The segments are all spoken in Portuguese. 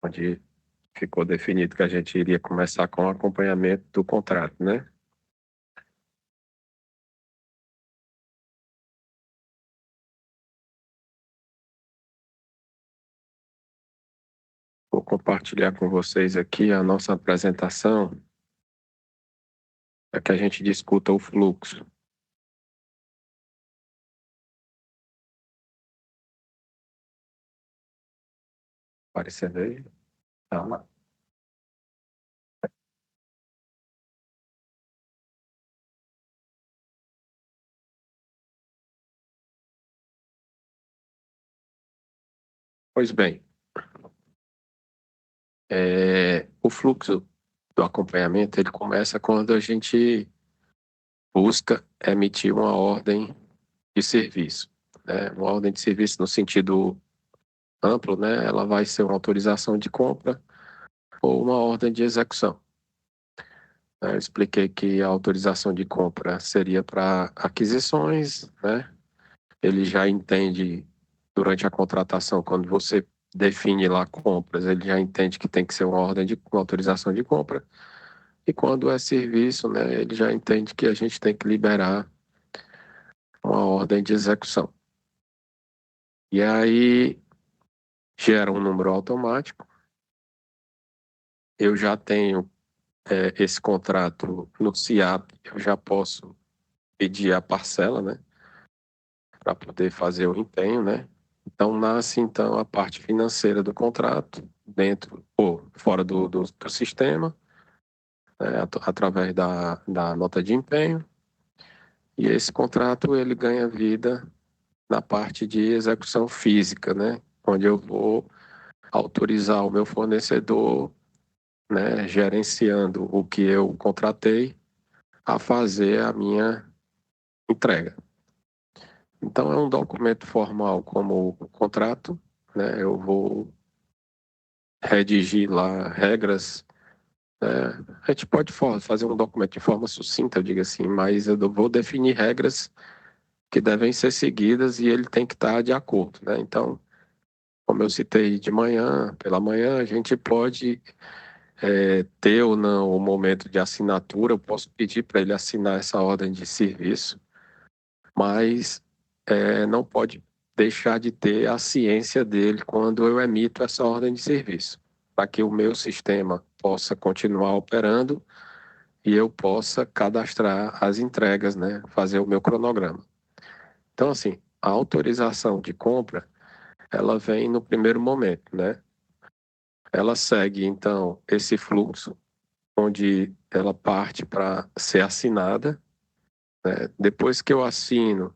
onde ficou definido que a gente iria começar com o acompanhamento do contrato, né? Vou compartilhar com vocês aqui a nossa apresentação para que a gente discuta o fluxo. Aparecendo aí? Tá. Pois bem, o fluxo do acompanhamento ele começa quando a gente busca emitir uma ordem de serviço, né? Uma ordem de serviço no sentido amplo, né? Ela vai ser uma autorização de compra ou uma ordem de execução. Eu expliquei que a autorização de compra seria para aquisições, né? Ele já entende durante a contratação, quando você define lá compras, ele já entende que tem que ser uma ordem de uma autorização de compra. E quando é serviço, né, ele já entende que a gente tem que liberar uma ordem de execução. E aí gera um número automático. Eu já tenho esse contrato no CIAP, eu já posso pedir a parcela, né, para poder fazer o empenho, né? Então nasce então a parte financeira do contrato dentro ou fora do sistema, né, através da nota de empenho. E esse contrato ele ganha vida na parte de execução física, né? Onde eu vou autorizar o meu fornecedor, né, gerenciando o que eu contratei, a fazer a minha entrega. Então, é um documento formal como o contrato, né? Eu vou redigir lá regras, né? A gente pode fazer um documento de forma sucinta, eu digo assim, mas eu vou definir regras que devem ser seguidas e ele tem que estar de acordo, né? Então, como eu citei de manhã, pela manhã, a gente pode ter ou não o momento de assinatura, eu posso pedir para ele assinar essa ordem de serviço, mas não pode deixar de ter a ciência dele quando eu emito essa ordem de serviço, para que o meu sistema possa continuar operando e eu possa cadastrar as entregas, né, fazer o meu cronograma. Então, assim, a autorização de compra, ela vem no primeiro momento, né? Ela segue, então, esse fluxo, onde ela parte para ser assinada, né? Depois que eu assino,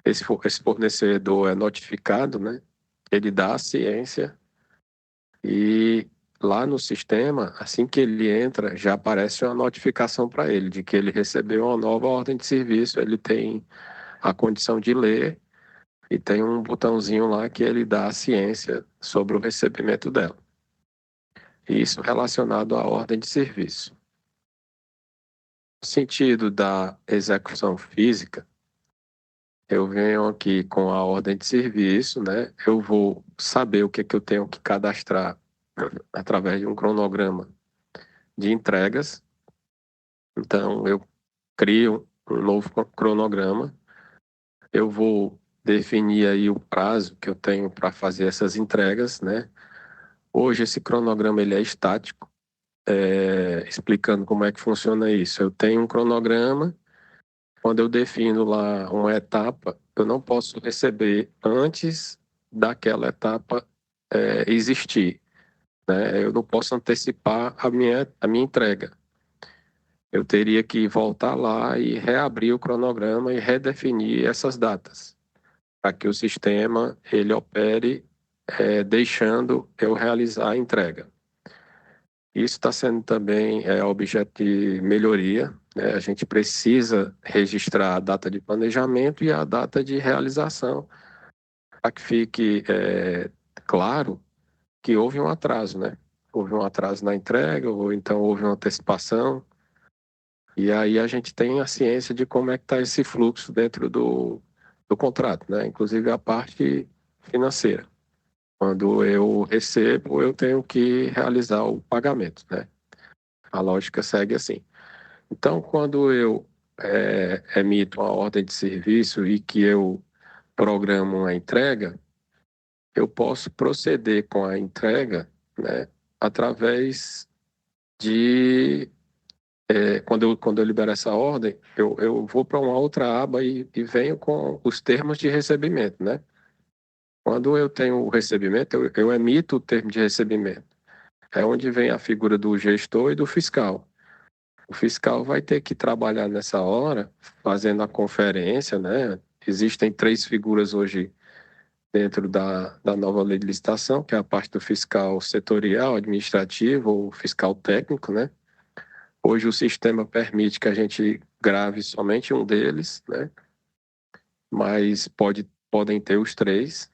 esse fornecedor é notificado, né? Ele dá a ciência e lá no sistema, assim que ele entra, já aparece uma notificação para ele de que ele recebeu uma nova ordem de serviço. Ele tem a condição de ler e tem um botãozinho lá que ele dá a ciência sobre o recebimento dela. Isso relacionado à ordem de serviço. No sentido da execução física, eu venho aqui com a ordem de serviço, né? Eu vou saber o que é que eu tenho que cadastrar através de um cronograma de entregas. Então, eu crio um novo cronograma. Eu vou definir aí o prazo que eu tenho para fazer essas entregas, né? Hoje esse cronograma ele é estático, explicando como é que funciona isso. Eu tenho um cronograma, quando eu defino lá uma etapa, eu não posso receber antes daquela etapa existir, né? Eu não posso antecipar a minha entrega. Eu teria que voltar lá e reabrir o cronograma e redefinir essas datas, para que o sistema ele opere deixando eu realizar a entrega. Isso está sendo também objeto de melhoria, né? A gente precisa registrar a data de planejamento e a data de realização, para que fique claro que houve um atraso, né? Houve um atraso na entrega, ou então houve uma antecipação, e aí a gente tem a ciência de como é que está esse fluxo dentro do contrato, né? Inclusive a parte financeira. Quando eu recebo, eu tenho que realizar o pagamento, né? A lógica segue assim. Então, quando eu emito uma ordem de serviço e que eu programo a entrega, eu posso proceder com a entrega, né, através de quando eu libero essa ordem, eu vou para uma outra aba e venho com os termos de recebimento, né? Quando eu tenho o recebimento, eu emito o termo de recebimento. É onde vem a figura do gestor e do fiscal. O fiscal vai ter que trabalhar nessa hora, fazendo a conferência, né? Existem três figuras hoje dentro da nova lei de licitação, que é a parte do fiscal setorial, administrativo ou fiscal técnico, né? Hoje o sistema permite que a gente grave somente um deles, né? Mas podem ter os três.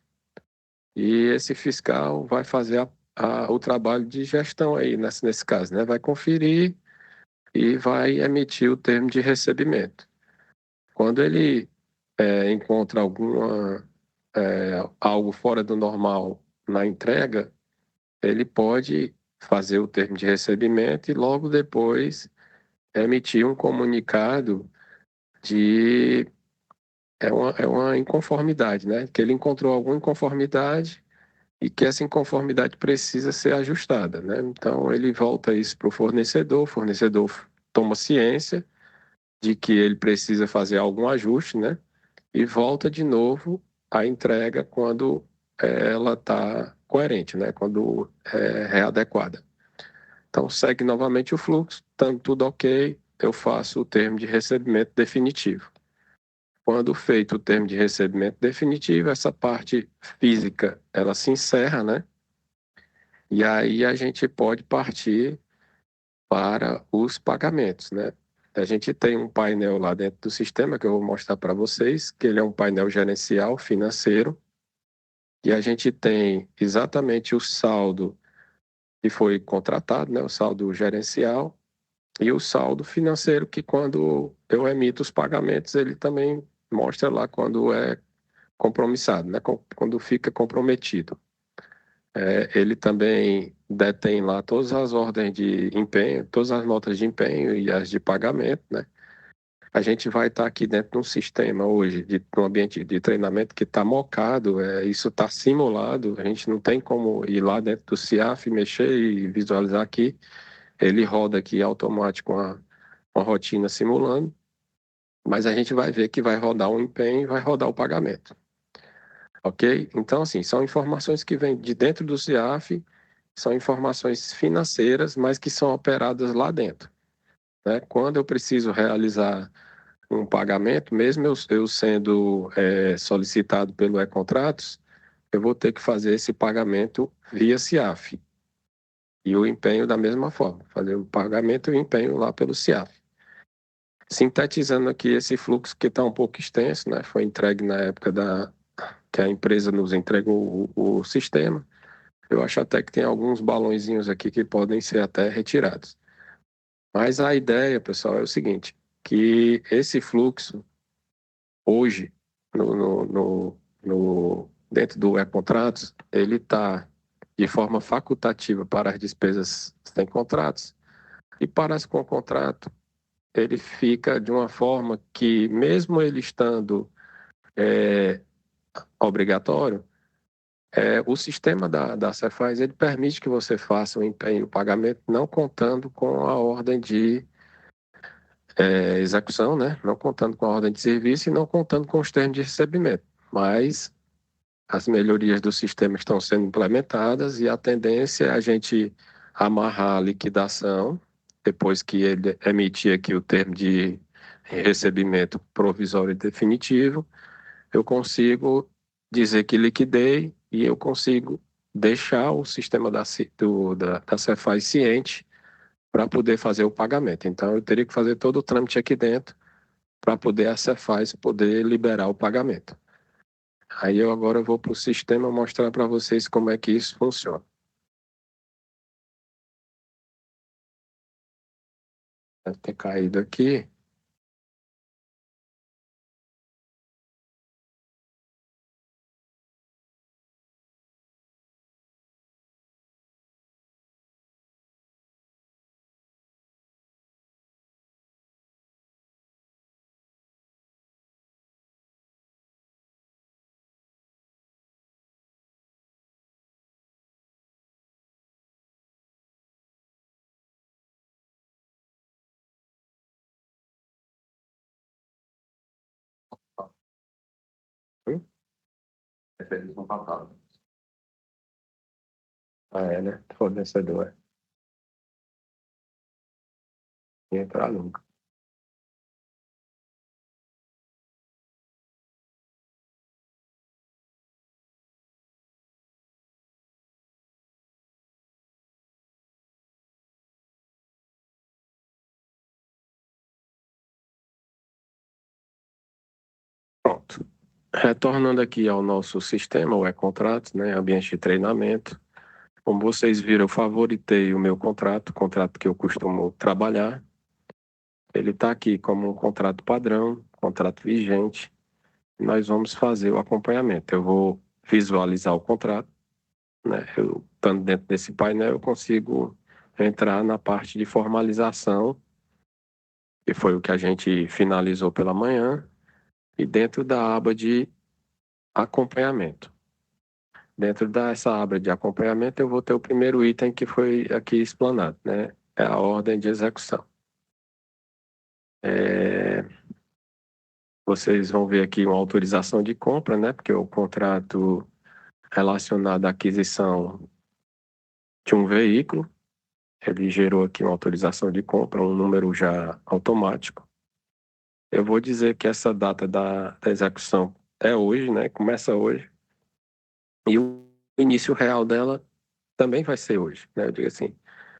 E esse fiscal vai fazer o trabalho de gestão aí, nesse caso, né? Vai conferir e vai emitir o termo de recebimento. Quando ele encontra algo fora do normal na entrega, ele pode fazer o termo de recebimento e logo depois emitir um comunicado de é uma inconformidade, né? Que ele encontrou alguma inconformidade e que essa inconformidade precisa ser ajustada, né? Então ele volta isso para o fornecedor toma ciência de que ele precisa fazer algum ajuste, né? E volta de novo a entrega quando ela está coerente, né? Quando é readequada. Então segue novamente o fluxo, estando tudo ok, eu faço o termo de recebimento definitivo. Quando feito o termo de recebimento definitivo, essa parte física ela se encerra, né? E aí a gente pode partir para os pagamentos, né? A gente tem um painel lá dentro do sistema que eu vou mostrar para vocês, que ele é um painel gerencial financeiro, e a gente tem exatamente o saldo que foi contratado, né? O saldo gerencial e o saldo financeiro, que quando eu emito os pagamentos, ele também mostra lá quando é compromissado, né? Quando fica comprometido. Ele também detém lá todas as ordens de empenho, todas as notas de empenho e as de pagamento, né? A gente vai estar aqui dentro de um sistema hoje, de um ambiente de treinamento que está mocado, isso está simulado, a gente não tem como ir lá dentro do CIAF, mexer e visualizar aqui. Ele roda aqui automático uma rotina simulando, mas a gente vai ver que vai rodar um empenho e vai rodar o pagamento. Ok? Então, assim, são informações que vêm de dentro do CIAF, são informações financeiras, mas que são operadas lá dentro, né? Quando eu preciso realizar um pagamento, mesmo eu sendo solicitado pelo E-Contratos, eu vou ter que fazer esse pagamento via CIAF. E o empenho da mesma forma, fazer o pagamento e o empenho lá pelo CIAF. Sintetizando aqui esse fluxo que está um pouco extenso, né? Foi entregue na época que a empresa nos entregou o sistema. Eu acho até que tem alguns balõezinhos aqui que podem ser até retirados. Mas a ideia, pessoal, é o seguinte, que esse fluxo, hoje, dentro do E-Contratos, ele está de forma facultativa para as despesas sem contratos, e para as com contrato, ele fica de uma forma que, mesmo ele estando obrigatório, o sistema da Cefaz ele permite que você faça o empenho e o pagamento não contando com a ordem de execução, né? Não contando com a ordem de serviço e não contando com os termos de recebimento. Mas as melhorias do sistema estão sendo implementadas e a tendência é a gente amarrar a liquidação depois que ele emitir aqui o termo de recebimento provisório e definitivo, eu consigo dizer que liquidei e eu consigo deixar o sistema da Cefaz ciente para poder fazer o pagamento. Então, eu teria que fazer todo o trâmite aqui dentro para poder a Cefaz poder liberar o pagamento. Aí eu agora vou para o sistema mostrar para vocês como é que isso funciona. Deve ter caído aqui. Feliz no papado. Ah, é, né? Fornecedor, é. Não entrar nunca. Pronto. Retornando aqui ao nosso sistema, o e-contratos, né? Ambiente de treinamento. Como vocês viram, eu favoritei o meu contrato, o contrato que eu costumo trabalhar. Ele está aqui como um contrato padrão, contrato vigente. Nós vamos fazer o acompanhamento. Eu vou visualizar o contrato, né? Eu, estando dentro desse painel, eu consigo entrar na parte de formalização, que foi o que a gente finalizou pela manhã, e dentro da aba de acompanhamento. Dentro dessa aba de acompanhamento, eu vou ter o primeiro item que foi aqui explanado, né? É a ordem de execução. Vocês vão ver aqui uma autorização de compra, né? Porque o contrato relacionado à aquisição de um veículo, ele gerou aqui uma autorização de compra, um número já automático. Eu vou dizer que essa data da execução é hoje, né? Começa hoje. E o início real dela também vai ser hoje, né? Eu digo assim,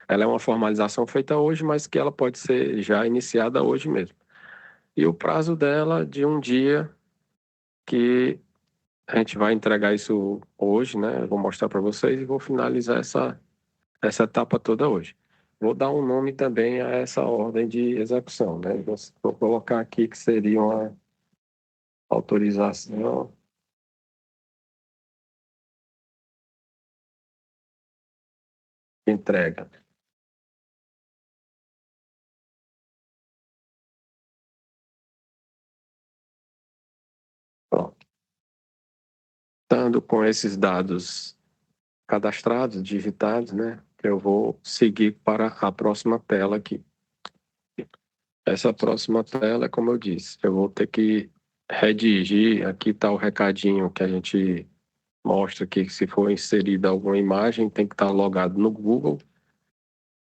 ela é uma formalização feita hoje, mas que ela pode ser já iniciada hoje mesmo. E o prazo dela de um dia que a gente vai entregar isso hoje, né? Eu vou mostrar para vocês e vou finalizar essa etapa toda hoje. Vou dar um nome também a essa ordem de execução, né? Vou colocar aqui que seria uma autorização de entrega. Pronto. Estando com esses dados cadastrados, digitados, né? Eu vou seguir para a próxima tela aqui. Essa próxima tela, como eu disse, eu vou ter que redigir. Aqui está o recadinho que a gente mostra aqui que se for inserida alguma imagem, tem que estar logado no Google,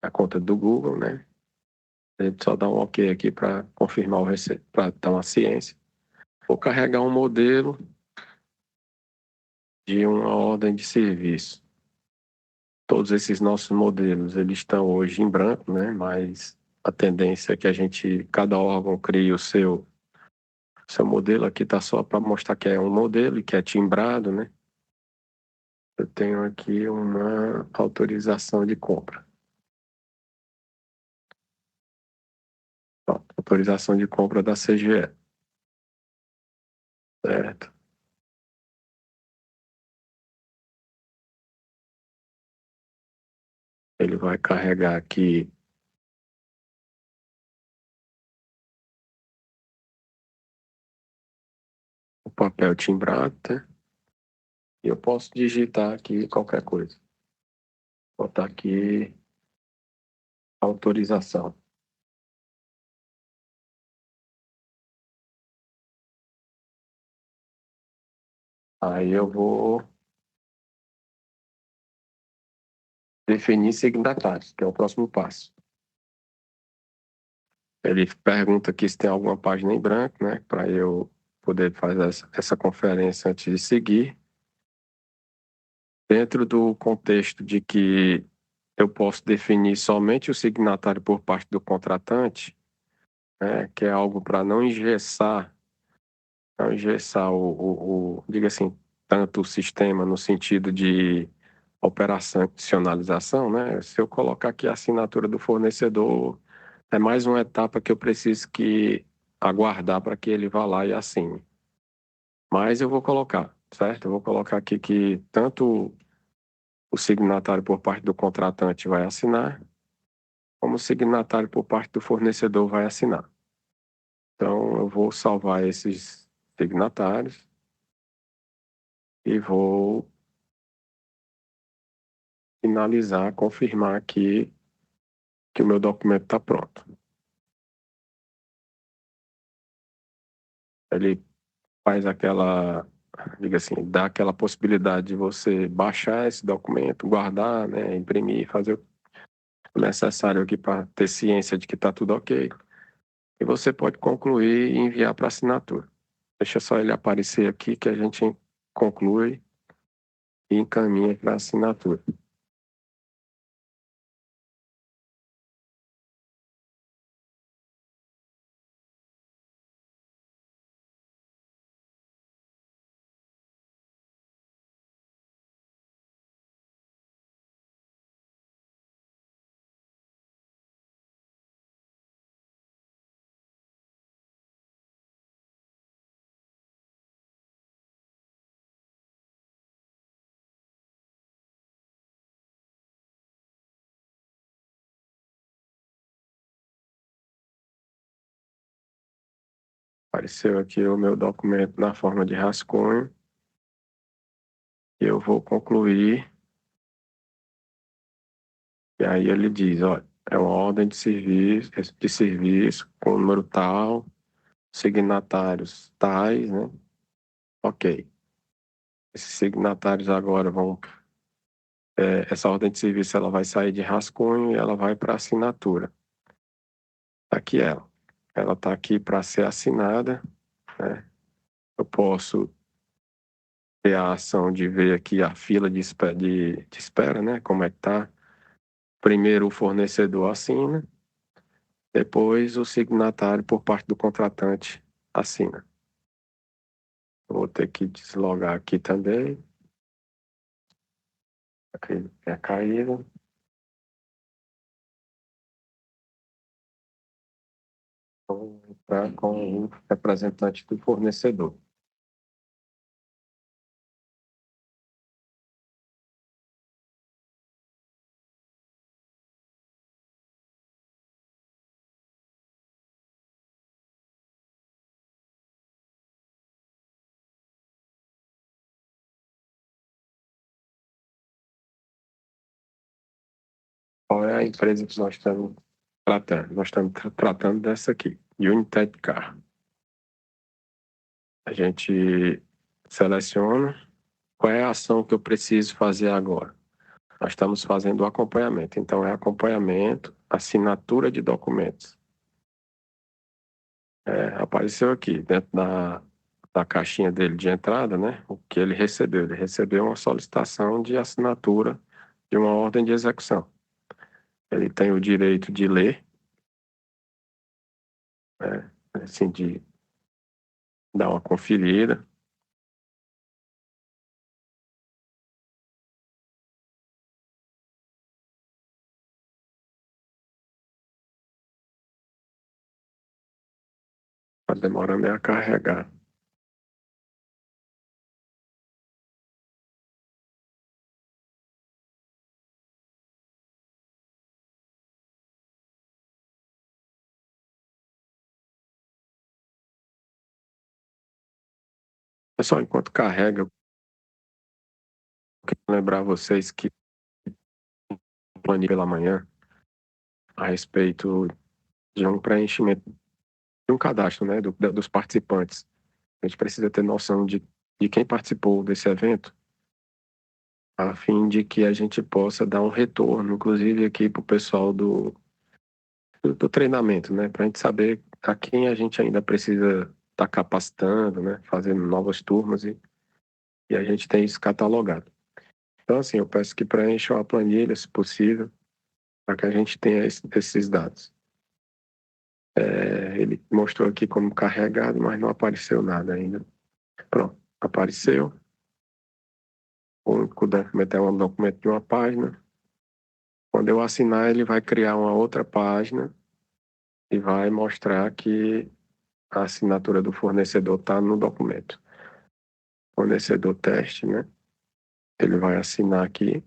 a conta do Google, né? A gente só dá um OK aqui para confirmar o receito, para dar uma ciência. Vou carregar um modelo de uma ordem de serviço. Todos esses nossos modelos, eles estão hoje em branco, né? Mas a tendência é que a gente, cada órgão crie o seu modelo. Aqui está só para mostrar que é um modelo e que é timbrado, né? Eu tenho aqui uma autorização de compra. Ó, autorização de compra da CGE, certo? Ele vai carregar aqui o papel timbrado, né? E eu posso digitar aqui qualquer coisa. Botar aqui autorização. Aí eu vou definir signatários, que é o próximo passo. Ele pergunta aqui se tem alguma página em branco, né? Para eu poder fazer essa conferência antes de seguir. Dentro do contexto de que eu posso definir somente o signatário por parte do contratante, né? Que é algo para não engessar diga assim, tanto o sistema no sentido de operacionalização, né? Se eu colocar aqui a assinatura do fornecedor, é mais uma etapa que eu preciso que aguardar para que ele vá lá e assine. Mas eu vou colocar, certo? Eu vou colocar aqui que tanto o signatário por parte do contratante vai assinar, como o signatário por parte do fornecedor vai assinar. Então, eu vou salvar esses signatários e vou finalizar, confirmar aqui que o meu documento está pronto. Ele faz aquela diga assim, dá aquela possibilidade de você baixar esse documento, guardar, né, imprimir, fazer o necessário aqui para ter ciência de que está tudo ok. E você pode concluir e enviar para assinatura. Deixa só ele aparecer aqui que a gente conclui e encaminha para assinatura. Apareceu aqui o meu documento na forma de rascunho. Eu vou concluir. E aí ele diz, olha, é uma ordem de serviço com número tal, signatários tais, né? Ok. Esses signatários agora vão... essa ordem de serviço ela vai sair de rascunho e ela vai para assinatura. Tá aqui ela. Ela está aqui para ser assinada, né? Eu posso ter a ação de ver aqui a fila de espera, né? Como é que tá. Primeiro o fornecedor assina, depois o signatário por parte do contratante assina. Vou ter que deslogar aqui também. Aqui é caído. Vou entrar com o representante do fornecedor. Qual é a empresa que nós estamos tratando? Nós estamos tratando dessa aqui, United Car. A gente seleciona qual é a ação que eu preciso fazer agora. Nós estamos fazendo o acompanhamento. Então, é acompanhamento, assinatura de documentos. Apareceu aqui, dentro da caixinha dele de entrada, né? O que ele recebeu. Ele recebeu uma solicitação de assinatura de uma ordem de execução. Ele tem o direito de ler, né? Assim, de dar uma conferida. Está demorando é a carregar. Pessoal, enquanto carrega, eu quero lembrar vocês que planilha pela manhã a respeito de um preenchimento de um cadastro, né, dos participantes. A gente precisa ter noção de quem participou desse evento, a fim de que a gente possa dar um retorno, inclusive aqui para o pessoal do treinamento, né, para a gente saber a quem a gente ainda precisa estar capacitando, né, fazendo novas turmas e a gente tem isso catalogado. Então, assim, eu peço que preencham a planilha, se possível, para que a gente tenha esses dados. Ele mostrou aqui como carregado, mas não apareceu nada ainda. Pronto, apareceu. O único documento é um documento de uma página. Quando eu assinar, ele vai criar uma outra página e vai mostrar que a assinatura do fornecedor está no documento. Fornecedor teste, né? Ele vai assinar aqui.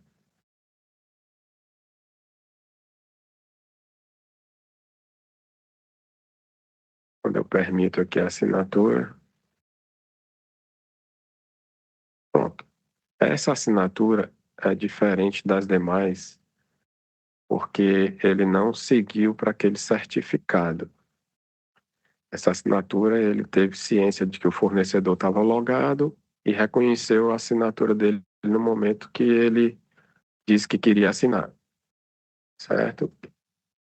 Quando eu permito aqui a assinatura, pronto. Essa assinatura é diferente das demais porque ele não seguiu para aquele certificado. Essa assinatura, ele teve ciência de que o fornecedor estava logado e reconheceu a assinatura dele no momento que ele disse que queria assinar, certo?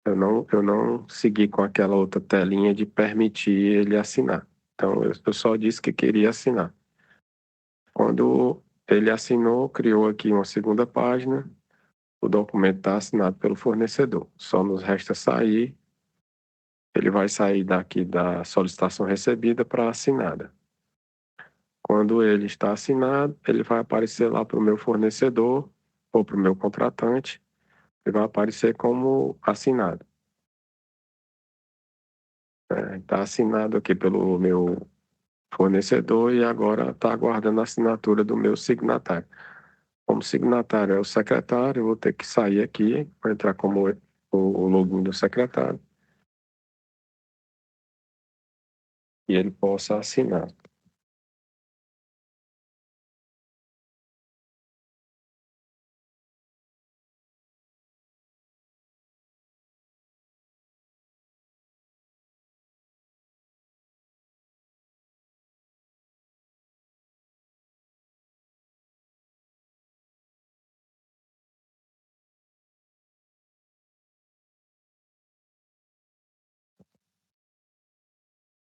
Eu não segui com aquela outra telinha de permitir ele assinar. Então, eu só disse que queria assinar. Quando ele assinou, criou aqui uma segunda página, o documento está assinado pelo fornecedor. Só nos resta sair, ele vai sair daqui da solicitação recebida para assinada. Quando ele está assinado, ele vai aparecer lá para o meu fornecedor ou para o meu contratante, ele vai aparecer como assinado. Está assinado aqui pelo meu fornecedor e agora está aguardando a assinatura do meu signatário. Como signatário é o secretário, eu vou ter que sair aqui, vou entrar como o login do secretário e ele possa assinar.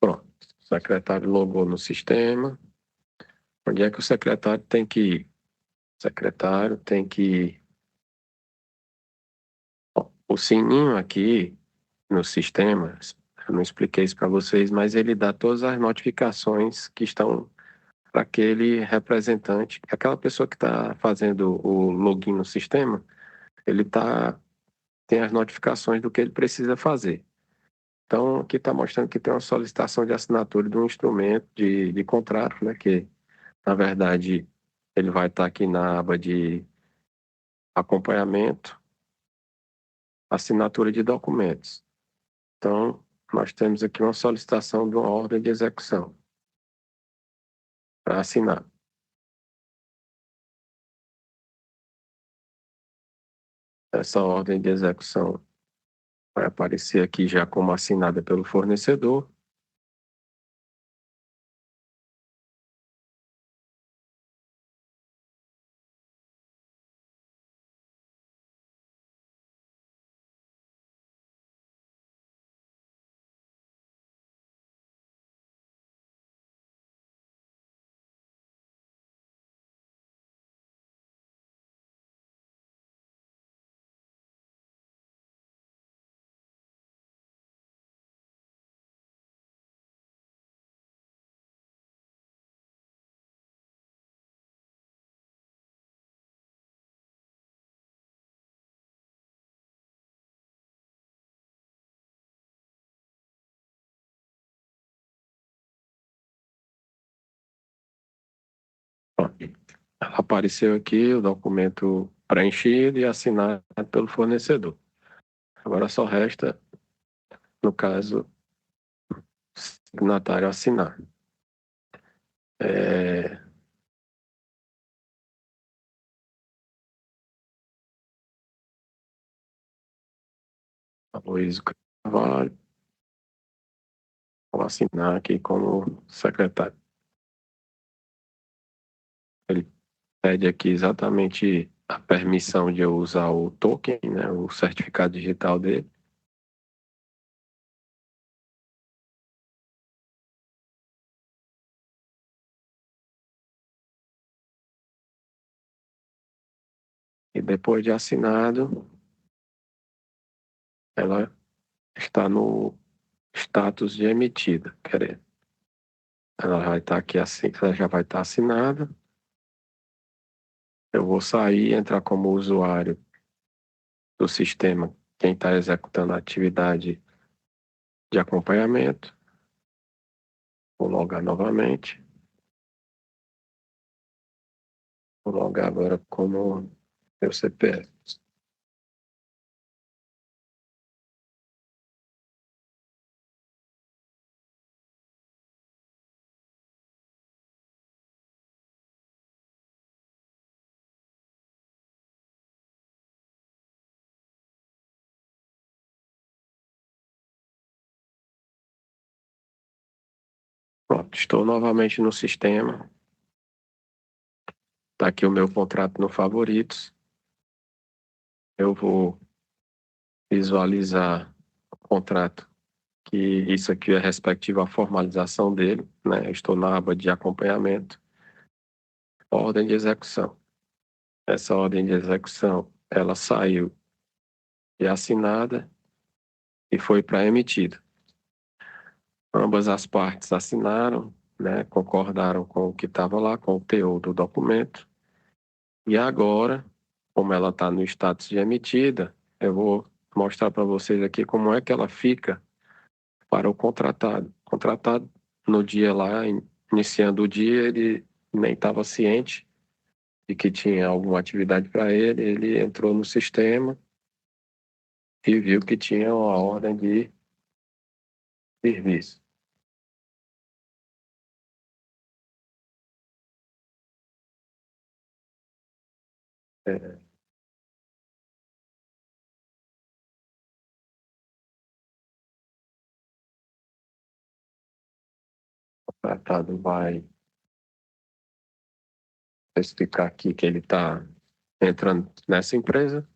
Pronto, o secretário logou no sistema. Onde é que o secretário tem que ir? O secretário tem que ir. Ó, o sininho aqui no sistema, eu não expliquei isso para vocês, mas ele dá todas as notificações que estão para aquele representante, aquela pessoa que está fazendo o login no sistema, ele tem as notificações do que ele precisa fazer. Então, aqui está mostrando que tem uma solicitação de assinatura de um instrumento de contrato, né, que, na verdade, ele vai estar aqui na aba de acompanhamento, assinatura de documentos. Então, nós temos aqui uma solicitação de uma ordem de execução para assinar. Essa ordem de execução vai aparecer aqui já como assinada pelo fornecedor. Ó, ela apareceu aqui o documento preenchido e assinado pelo fornecedor. Agora só resta, no caso, o signatário assinar. É, Luiz Carvalho, vou assinar aqui como secretário. Ele pede aqui exatamente a permissão de eu usar o token, né, o certificado digital dele. E depois de assinado, ela está no status de emitida. Quer ela vai estar aqui assim, ela já vai estar assinada. Eu vou sair, entrar como usuário do sistema, quem está executando a atividade de acompanhamento. Vou logar novamente. Vou logar agora como meu CPF. Pronto, estou novamente no sistema. Está aqui o meu contrato no Favoritos. Eu vou visualizar o contrato, que isso aqui é respectivo à formalização dele, né? Eu estou na aba de acompanhamento, ordem de execução. Essa ordem de execução, ela saiu e assinada e foi para emitida. Ambas as partes assinaram, né? Concordaram com o que estava lá, com o teor do documento. E agora, como ela está no status de emitida, eu vou mostrar para vocês aqui como é que ela fica para o contratado. O contratado, no dia lá, iniciando o dia, ele nem estava ciente de que tinha alguma atividade para ele, ele entrou no sistema e viu que tinha uma ordem de serviço. É, o contratado vai especificar aqui que ele está entrando nessa empresa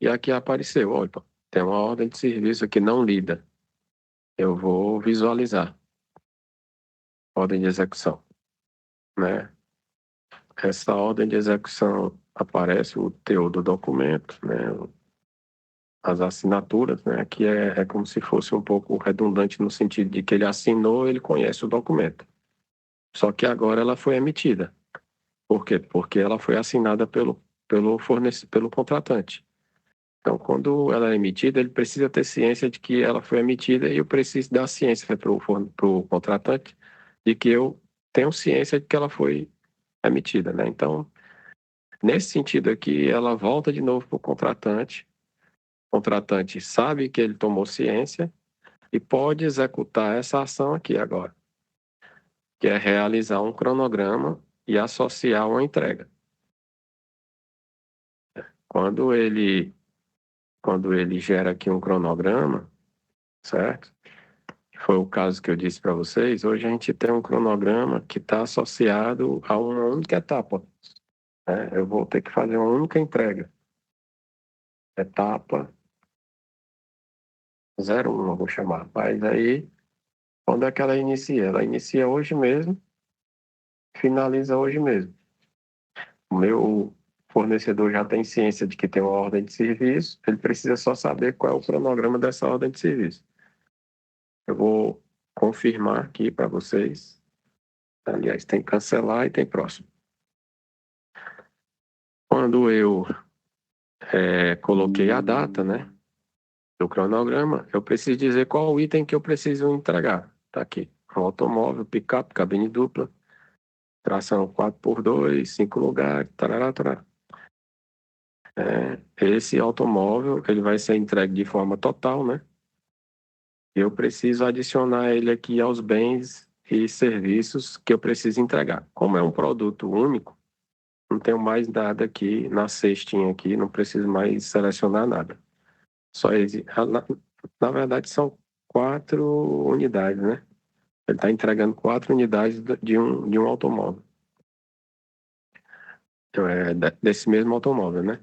e aqui apareceu, olha, tem uma ordem de serviço aqui não lida. Eu vou visualizar ordem de execução, né? Essa ordem de execução aparece o teor do documento, né? As assinaturas, né? Que é como se fosse um pouco redundante no sentido de que ele assinou, ele conhece o documento. Só que agora ela foi emitida. Por quê? Porque ela foi assinada pelo contratante. Então, quando ela é emitida, ele precisa ter ciência de que ela foi emitida e eu preciso dar ciência para o contratante de que eu tenho ciência de que ela foi emitida, né? Então, nesse sentido aqui, ela volta de novo para o contratante sabe que ele tomou ciência e pode executar essa ação aqui agora, que é realizar um cronograma e associar uma entrega. Quando ele, quando ele gera aqui um cronograma, certo? Foi o caso que eu disse para vocês. Hoje a gente tem um cronograma que está associado a uma única etapa, né? Eu vou ter que fazer uma única entrega. Etapa 01, eu vou chamar. Mas aí, quando é que ela inicia? Ela inicia hoje mesmo, finaliza hoje mesmo. O meu fornecedor já tem ciência de que tem uma ordem de serviço, ele precisa só saber qual é o cronograma dessa ordem de serviço. Eu vou confirmar aqui para vocês. Aliás, tem cancelar e tem próximo. Quando eu coloquei a data, né, do cronograma, eu preciso dizer qual o item que eu preciso entregar. Tá aqui. Um automóvel, picape, cabine dupla, tração 4x2, 5 lugares, tarará, tarará. Esse automóvel, ele vai ser entregue de forma total, né? Eu preciso adicionar ele aqui aos bens e serviços que eu preciso entregar. Como é um produto único, não tenho mais nada aqui na cestinha aqui, não preciso mais selecionar nada. Só na verdade são 4 unidades, né? Ele está entregando 4 unidades de um automóvel. Então, desse mesmo automóvel, né?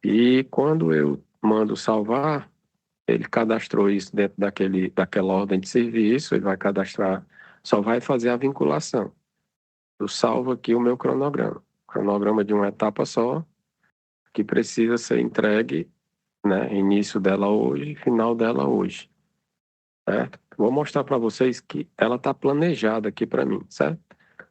E quando eu mando salvar, ele cadastrou isso dentro daquela ordem de serviço, ele vai cadastrar, só vai fazer a vinculação. Eu salvo aqui o meu cronograma. Cronograma de uma etapa só, que precisa ser entregue, né? Início dela hoje, final dela hoje, certo? Vou mostrar para vocês que ela está planejada aqui para mim, certo?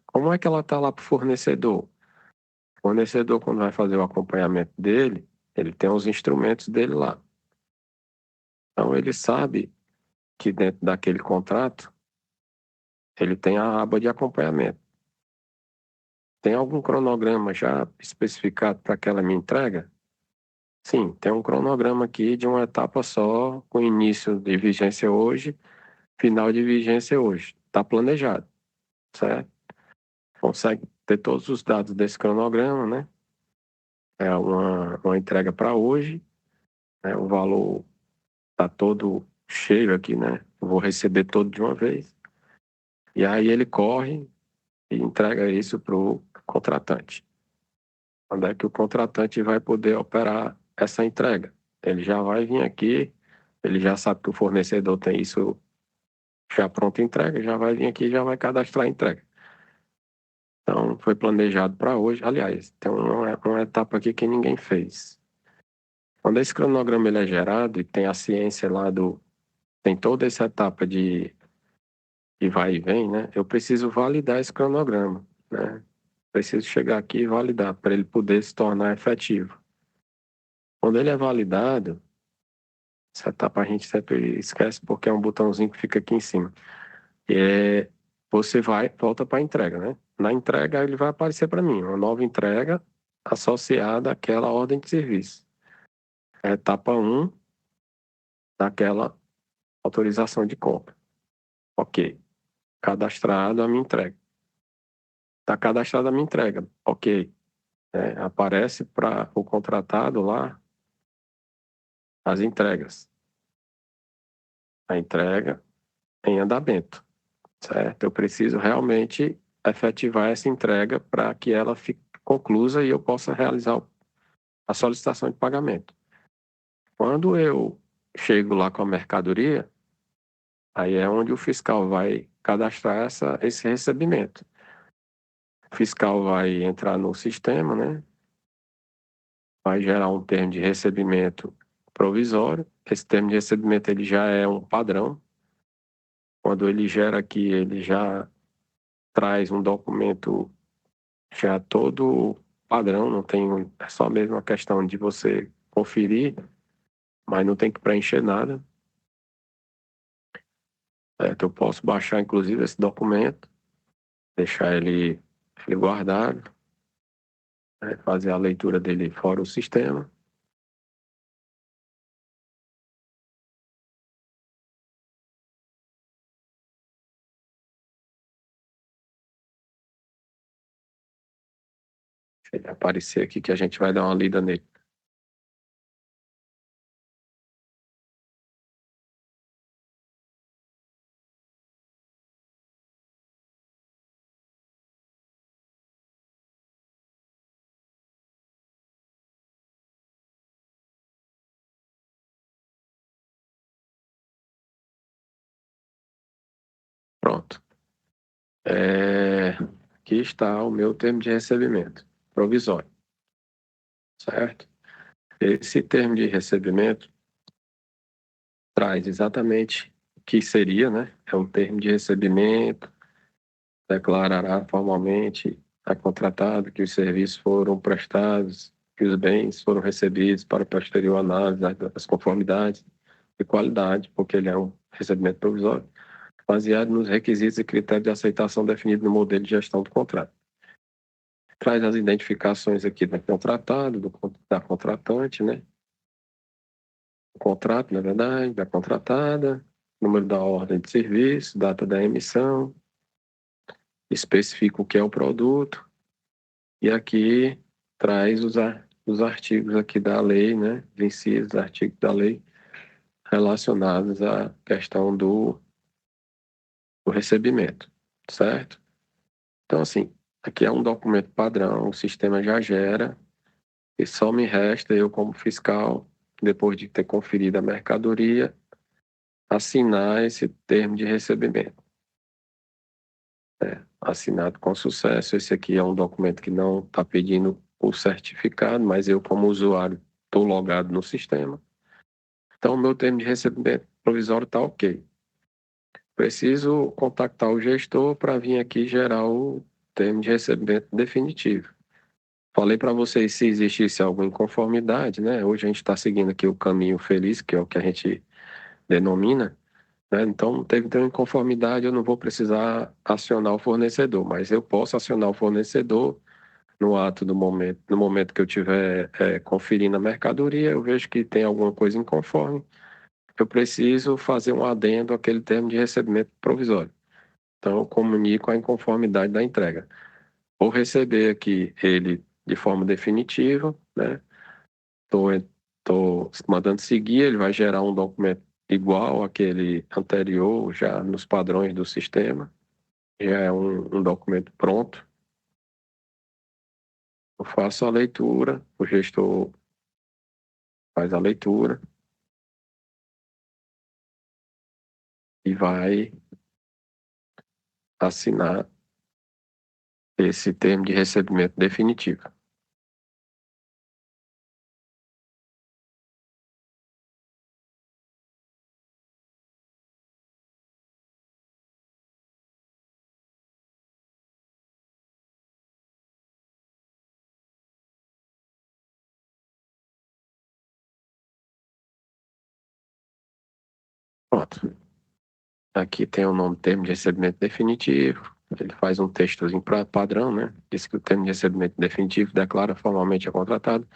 Como é que ela está lá para o fornecedor? O fornecedor, quando vai fazer o acompanhamento dele, ele tem os instrumentos dele lá. Então, ele sabe que dentro daquele contrato, ele tem a aba de acompanhamento. Tem algum cronograma já especificado para aquela minha entrega? Sim, tem um cronograma aqui de uma etapa só, com início de vigência hoje, final de vigência hoje. Está planejado, certo? Consegue ter todos os dados desse cronograma, né? É uma entrega para hoje, né? O valor está todo cheio aqui, né? Eu vou receber todo de uma vez. E aí ele corre e entrega isso para o contratante. Quando é que o contratante vai poder operar essa entrega? Ele já vai vir aqui, ele já sabe que o fornecedor tem isso já pronto entrega, já vai vir aqui e já vai cadastrar a entrega. Então, foi planejado para hoje. Aliás, tem uma etapa aqui que ninguém fez. Quando esse cronograma ele é gerado e tem a ciência lá do... Tem toda essa etapa de vai e vem, né? Eu preciso validar esse cronograma, né? Preciso chegar aqui e validar para ele poder se tornar efetivo. Quando ele é validado, essa etapa a gente sempre esquece porque é um botãozinho que fica aqui em cima. E você volta para a entrega, né? Na entrega ele vai aparecer para mim, uma nova entrega associada àquela ordem de serviço. É a etapa 1 daquela autorização de compra. Ok. Cadastrado a minha entrega. Está cadastrada a minha entrega. Ok. Aparece para o contratado lá as entregas. A entrega em andamento, certo? Eu preciso realmente efetivar essa entrega para que ela fique conclusa e eu possa realizar a solicitação de pagamento. Quando eu chego lá com a mercadoria, aí é onde o fiscal vai cadastrar esse recebimento. O fiscal vai entrar no sistema, né? Vai gerar um termo de recebimento provisório. Esse termo de recebimento ele já é um padrão. Quando ele gera aqui, ele já traz um documento já todo padrão, não tem, é só mesmo a questão de você conferir, mas não tem que preencher nada. Eu posso baixar, inclusive, esse documento, deixar ele guardado, né, fazer a leitura dele fora o sistema. Se ele aparecer aqui que a gente vai dar uma lida nele. Pronto. Aqui está o meu termo de recebimento provisório, certo? Esse termo de recebimento traz exatamente o que seria, né? É um termo de recebimento, declarará formalmente a contratado que os serviços foram prestados, que os bens foram recebidos para posterior análise das conformidades e qualidade, porque ele é um recebimento provisório, baseado nos requisitos e critérios de aceitação definidos no modelo de gestão do contrato. Traz as identificações aqui da contratada, da contratante, né? O contrato, na verdade, da contratada, número da ordem de serviço, data da emissão, especifica o que é o produto e aqui traz os artigos aqui da lei, né? Vencidos, artigos da lei relacionados à questão do recebimento, certo? Então, assim, aqui é um documento padrão, o sistema já gera e só me resta eu, como fiscal, depois de ter conferido a mercadoria, assinar esse termo de recebimento. Assinado com sucesso. Esse aqui é um documento que não está pedindo o certificado, mas eu, como usuário, estou logado no sistema. Então, o meu termo de recebimento provisório está ok. Preciso contactar o gestor para vir aqui gerar o termo de recebimento definitivo. Falei para vocês se existisse alguma inconformidade, né? Hoje a gente está seguindo aqui o caminho feliz, que é o que a gente denomina, né? Então, não teve nenhuma inconformidade, eu não vou precisar acionar o fornecedor, mas eu posso acionar o fornecedor no ato do momento, no momento que eu estiver conferindo a mercadoria, eu vejo que tem alguma coisa inconforme, eu preciso fazer um adendo àquele termo de recebimento provisório. Então, eu comunico a inconformidade da entrega. Vou receber aqui ele de forma definitiva, né? Estou mandando seguir, ele vai gerar um documento igual àquele anterior, já nos padrões do sistema. Já é um documento pronto. Eu faço a leitura, o gestor faz a leitura e vai assinar esse termo de recebimento definitivo. Pronto. Aqui tem o nome termo de recebimento definitivo. Ele faz um textozinho padrão, né? Diz que o termo de recebimento definitivo declara formalmente a contratado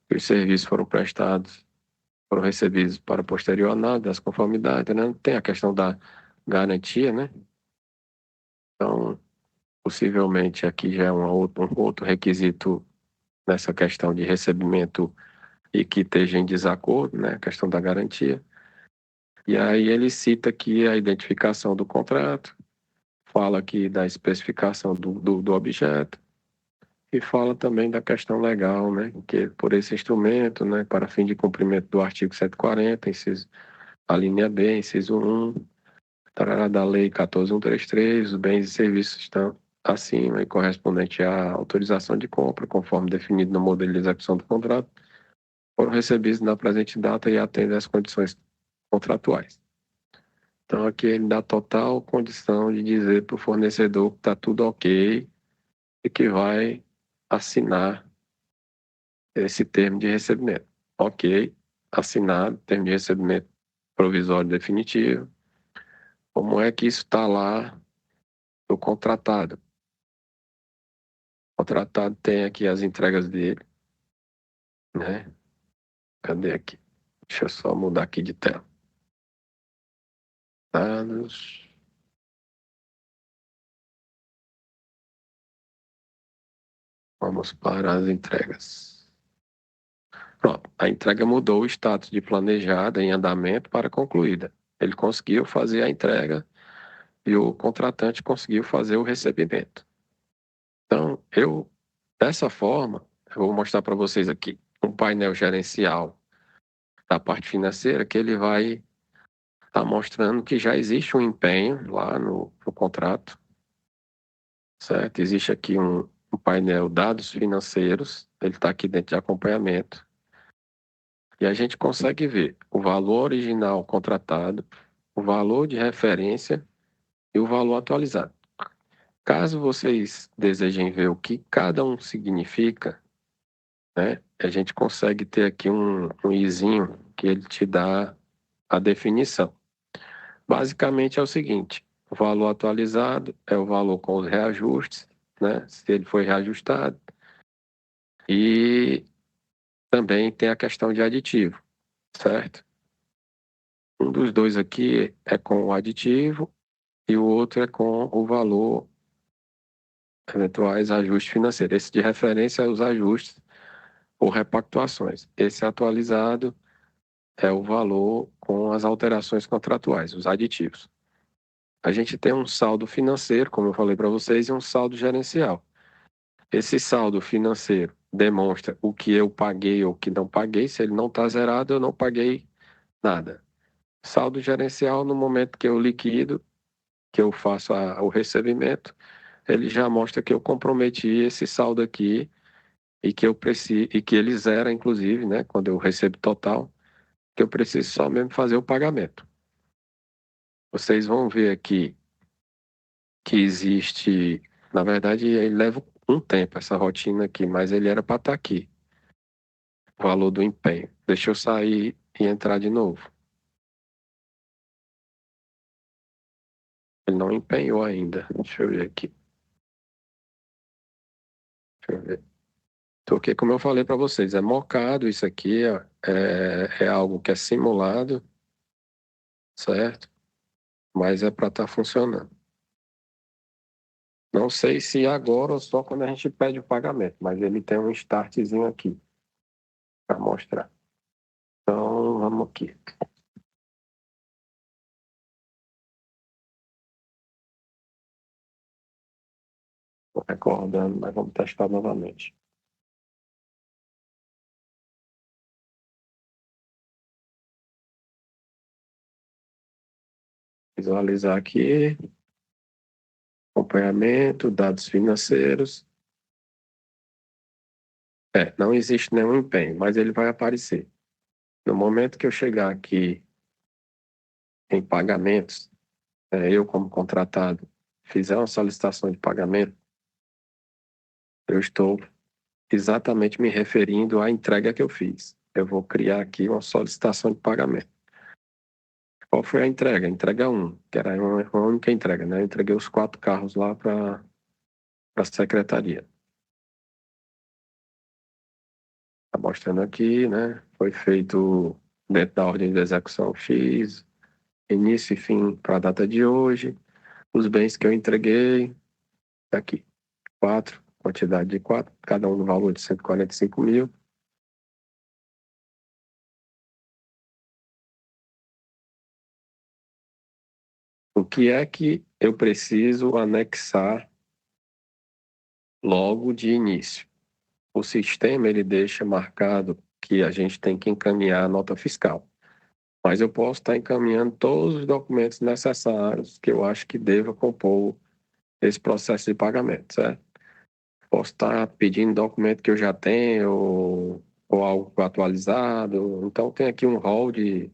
que os serviços foram recebidos para posterior análise das conformidades, né? Tem a questão da garantia, né? Então, possivelmente aqui já é um outro requisito nessa questão de recebimento e que esteja em desacordo, né? A questão da garantia. E aí ele cita aqui a identificação do contrato, fala aqui da especificação do objeto e fala também da questão legal, né? Que por esse instrumento, né? Para fim de cumprimento do artigo 140, inciso, a linha B, inciso 1, tarará, da Lei 14.133, os bens e serviços estão acima e correspondente à autorização de compra, conforme definido no modelo de execução do contrato, foram recebidos na presente data e atendem às condições contratuais. Então, aqui ele dá total condição de dizer para o fornecedor que está tudo ok e que vai assinar esse termo de recebimento. Ok, assinado, termo de recebimento provisório definitivo. Como é que isso está lá no contratado? O contratado tem aqui as entregas dele, né? Cadê aqui? Deixa eu só mudar aqui de tela. Dados. Vamos para as entregas. Pronto, a entrega mudou o status de planejada em andamento para concluída. Ele conseguiu fazer a entrega e o contratante conseguiu fazer o recebimento. Então, dessa forma, eu vou mostrar para vocês aqui um painel gerencial da parte financeira que ele vai estar mostrando que já existe um empenho lá no contrato, certo? Existe aqui um painel dados financeiros, ele está aqui dentro de acompanhamento, e a gente consegue ver o valor original contratado, o valor de referência e o valor atualizado. Caso vocês desejem ver o que cada um significa, né, a gente consegue ter aqui um izinho que ele te dá a definição. Basicamente é o seguinte: o valor atualizado é o valor com os reajustes, né, se ele foi reajustado, e também tem a questão de aditivo, certo? Um dos dois aqui é com o aditivo e o outro é com o valor eventuais ajustes financeiros. Esse de referência é os ajustes ou repactuações. Esse atualizado é o valor com as alterações contratuais, os aditivos. A gente tem um saldo financeiro, como eu falei para vocês, e um saldo gerencial. Esse saldo financeiro demonstra o que eu paguei ou o que não paguei. Se ele não está zerado, eu não paguei nada. Saldo gerencial, no momento que eu liquido, que eu faço o recebimento, ele já mostra que eu comprometi esse saldo aqui e que eu preciso e que ele zera, inclusive, né, quando eu recebo total, que eu preciso só mesmo fazer o pagamento. Vocês vão ver aqui que existe, na verdade, ele leva um tempo essa rotina aqui, mas ele era para estar aqui, o valor do empenho. Deixa eu sair e entrar de novo. Ele não empenhou ainda. Deixa eu ver aqui. Deixa eu ver. Porque, como eu falei para vocês, é mocado isso aqui, é algo que é simulado, certo? Mas é para estar funcionando. Não sei se agora ou só quando a gente pede o pagamento, mas ele tem um startzinho aqui para mostrar. Então, vamos aqui. Estou recordando, mas vamos testar novamente. Visualizar aqui, acompanhamento, dados financeiros. Não existe nenhum empenho, mas ele vai aparecer. No momento que eu chegar aqui em pagamentos, eu como contratado fizer uma solicitação de pagamento, eu estou exatamente me referindo à entrega que eu fiz. Eu vou criar aqui uma solicitação de pagamento. Qual foi a entrega? Entrega um, que era uma única entrega, né? Eu entreguei os 4 carros lá para a secretaria. Está mostrando aqui, né? Foi feito dentro da ordem de execução X, início e fim para a data de hoje. Os bens que eu entreguei, tá aqui, 4, quantidade de 4, cada um no valor de 145 mil. O que é que eu preciso anexar logo de início? O sistema ele deixa marcado que a gente tem que encaminhar a nota fiscal. Mas eu posso estar encaminhando todos os documentos necessários que eu acho que deva compor esse processo de pagamento, certo? Posso estar pedindo documento que eu já tenho ou algo atualizado. Então, tem aqui um rol de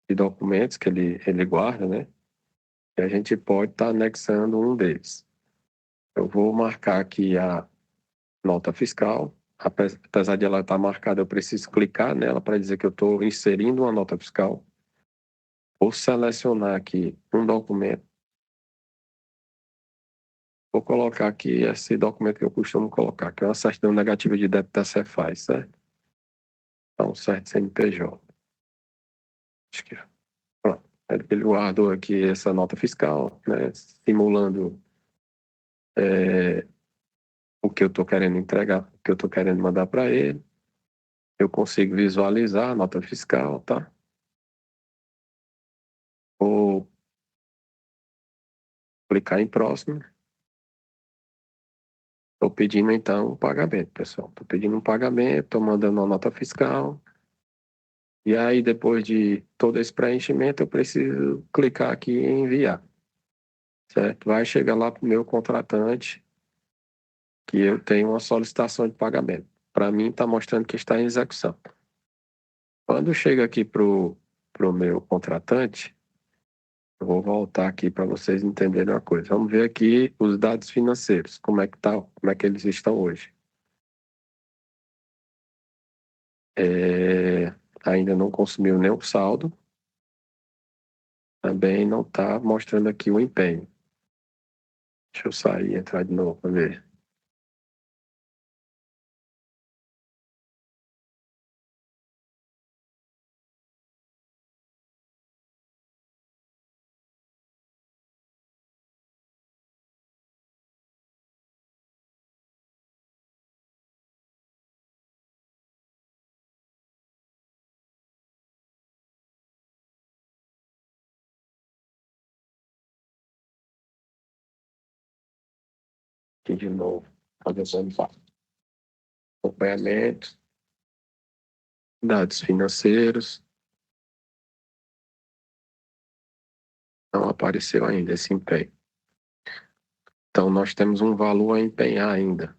documentos que ele guarda, né? E a gente pode estar anexando um deles. Eu vou marcar aqui a nota fiscal. Apesar de ela estar marcada, eu preciso clicar nela para dizer que eu estou inserindo uma nota fiscal. Vou selecionar aqui um documento. Vou colocar aqui esse documento que eu costumo colocar, que é uma certidão negativa de débito da Cefaz, certo? Então, certo CNPJ. Acho que pronto. Ele guardou aqui essa nota fiscal, né? Simulando o que eu estou querendo entregar, o que eu estou querendo mandar para ele. Eu consigo visualizar a nota fiscal, tá? Vou clicar em próximo. Estou pedindo então o pagamento, pessoal. Estou pedindo um pagamento, estou mandando uma nota fiscal. E aí, depois de todo esse preenchimento, eu preciso clicar aqui em enviar, certo? Vai chegar lá para o meu contratante que eu tenho uma solicitação de pagamento. Para mim, está mostrando que está em execução. Quando chega aqui para o meu contratante, eu vou voltar aqui para vocês entenderem uma coisa. Vamos ver aqui os dados financeiros, como é que tá, como é que eles estão hoje. Ainda não consumiu nenhum saldo, também não está mostrando aqui o empenho. Deixa eu sair e entrar de novo para ver. Aqui de novo, fazendo acompanhamento, dados financeiros, não apareceu ainda esse empenho. Então, nós temos um valor a empenhar ainda.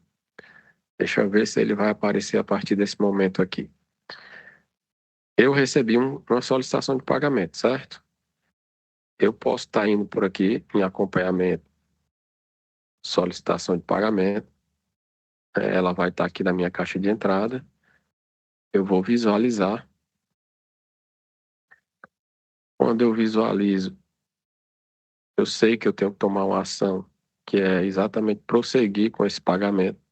Deixa eu ver se ele vai aparecer a partir desse momento aqui. Eu recebi uma solicitação de pagamento, certo? Eu posso estar indo por aqui em acompanhamento, solicitação de pagamento. Ela vai estar aqui na minha caixa de entrada. Eu vou visualizar. Quando eu visualizo, eu sei que eu tenho que tomar uma ação, que é exatamente prosseguir com esse pagamento.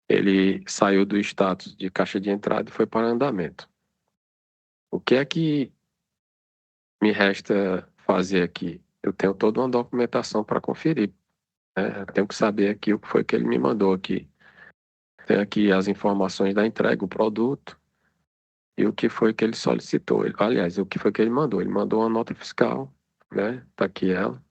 Ele saiu do status de caixa de entrada e foi para andamento. O que é que me resta fazer aqui? Eu tenho toda uma documentação para conferir, né? Eu tenho que saber aqui o que foi que ele me mandou aqui. Tem aqui as informações da entrega, o produto e o que foi que ele solicitou. Aliás, o que foi que ele mandou? Ele mandou uma nota fiscal, né? Tá aqui ela.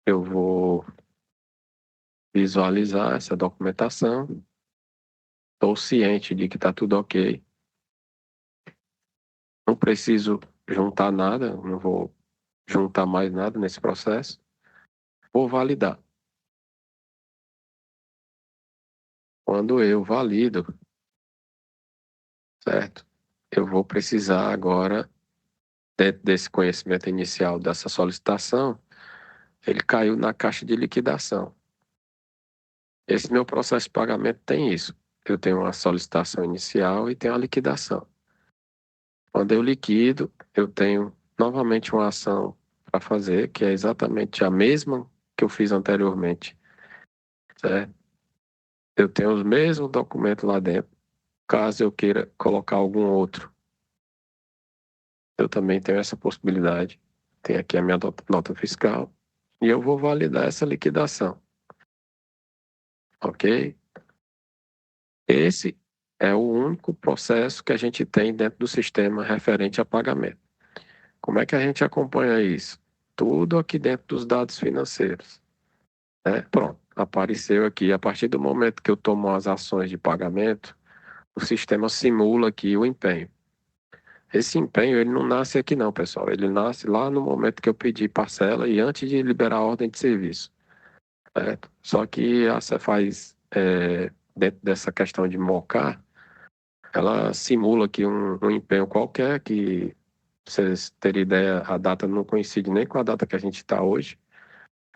Eu vou visualizar essa documentação. Estou ciente de que está tudo ok. Não preciso juntar nada, não vou juntar mais nada nesse processo. Vou validar. Quando eu valido, certo? Eu vou precisar agora, dentro desse conhecimento inicial dessa solicitação, ele caiu na caixa de liquidação. Esse meu processo de pagamento tem isso. Eu tenho uma solicitação inicial e tenho a liquidação. Quando eu liquido, eu tenho novamente uma ação para fazer, que é exatamente a mesma que eu fiz anteriormente, certo? Eu tenho os mesmos documentos lá dentro. Caso eu queira colocar algum outro, eu também tenho essa possibilidade. Tem aqui a minha nota fiscal e eu vou validar essa liquidação, ok? Esse é o único processo que a gente tem dentro do sistema referente a pagamento. Como é que a gente acompanha isso? Tudo aqui dentro dos dados financeiros, né? Pronto, apareceu aqui. A partir do momento que eu tomo as ações de pagamento, o sistema simula aqui o empenho. Esse empenho, ele não nasce aqui não, pessoal. Ele nasce lá no momento que eu pedi parcela e antes de liberar a ordem de serviço, certo? Só que a Cefaz, dentro dessa questão de mocar, ela simula aqui um empenho qualquer que, pra vocês terem ideia, a data não coincide nem com a data que a gente está hoje.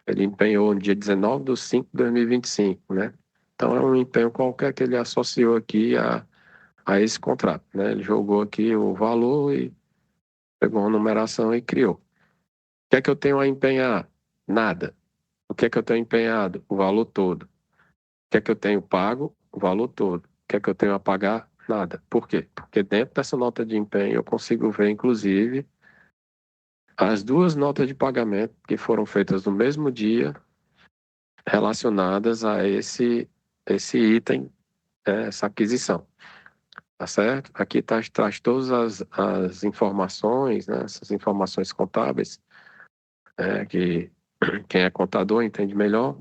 Ele empenhou no dia 19 de 5 de 2025, né? Então é um empenho qualquer que ele associou aqui a esse contrato, né? Ele jogou aqui o valor e pegou uma numeração e criou. O que é que eu tenho a empenhar? Nada. O que é que eu tenho empenhado? O valor todo. O que é que eu tenho pago? O valor todo. O que é que eu tenho a pagar? Nada. Por quê? Porque dentro dessa nota de empenho eu consigo ver, inclusive, as duas notas de pagamento que foram feitas no mesmo dia relacionadas a esse item, essa aquisição. Tá certo? Aqui traz todas as informações, né? Essas informações contábeis, que quem é contador entende melhor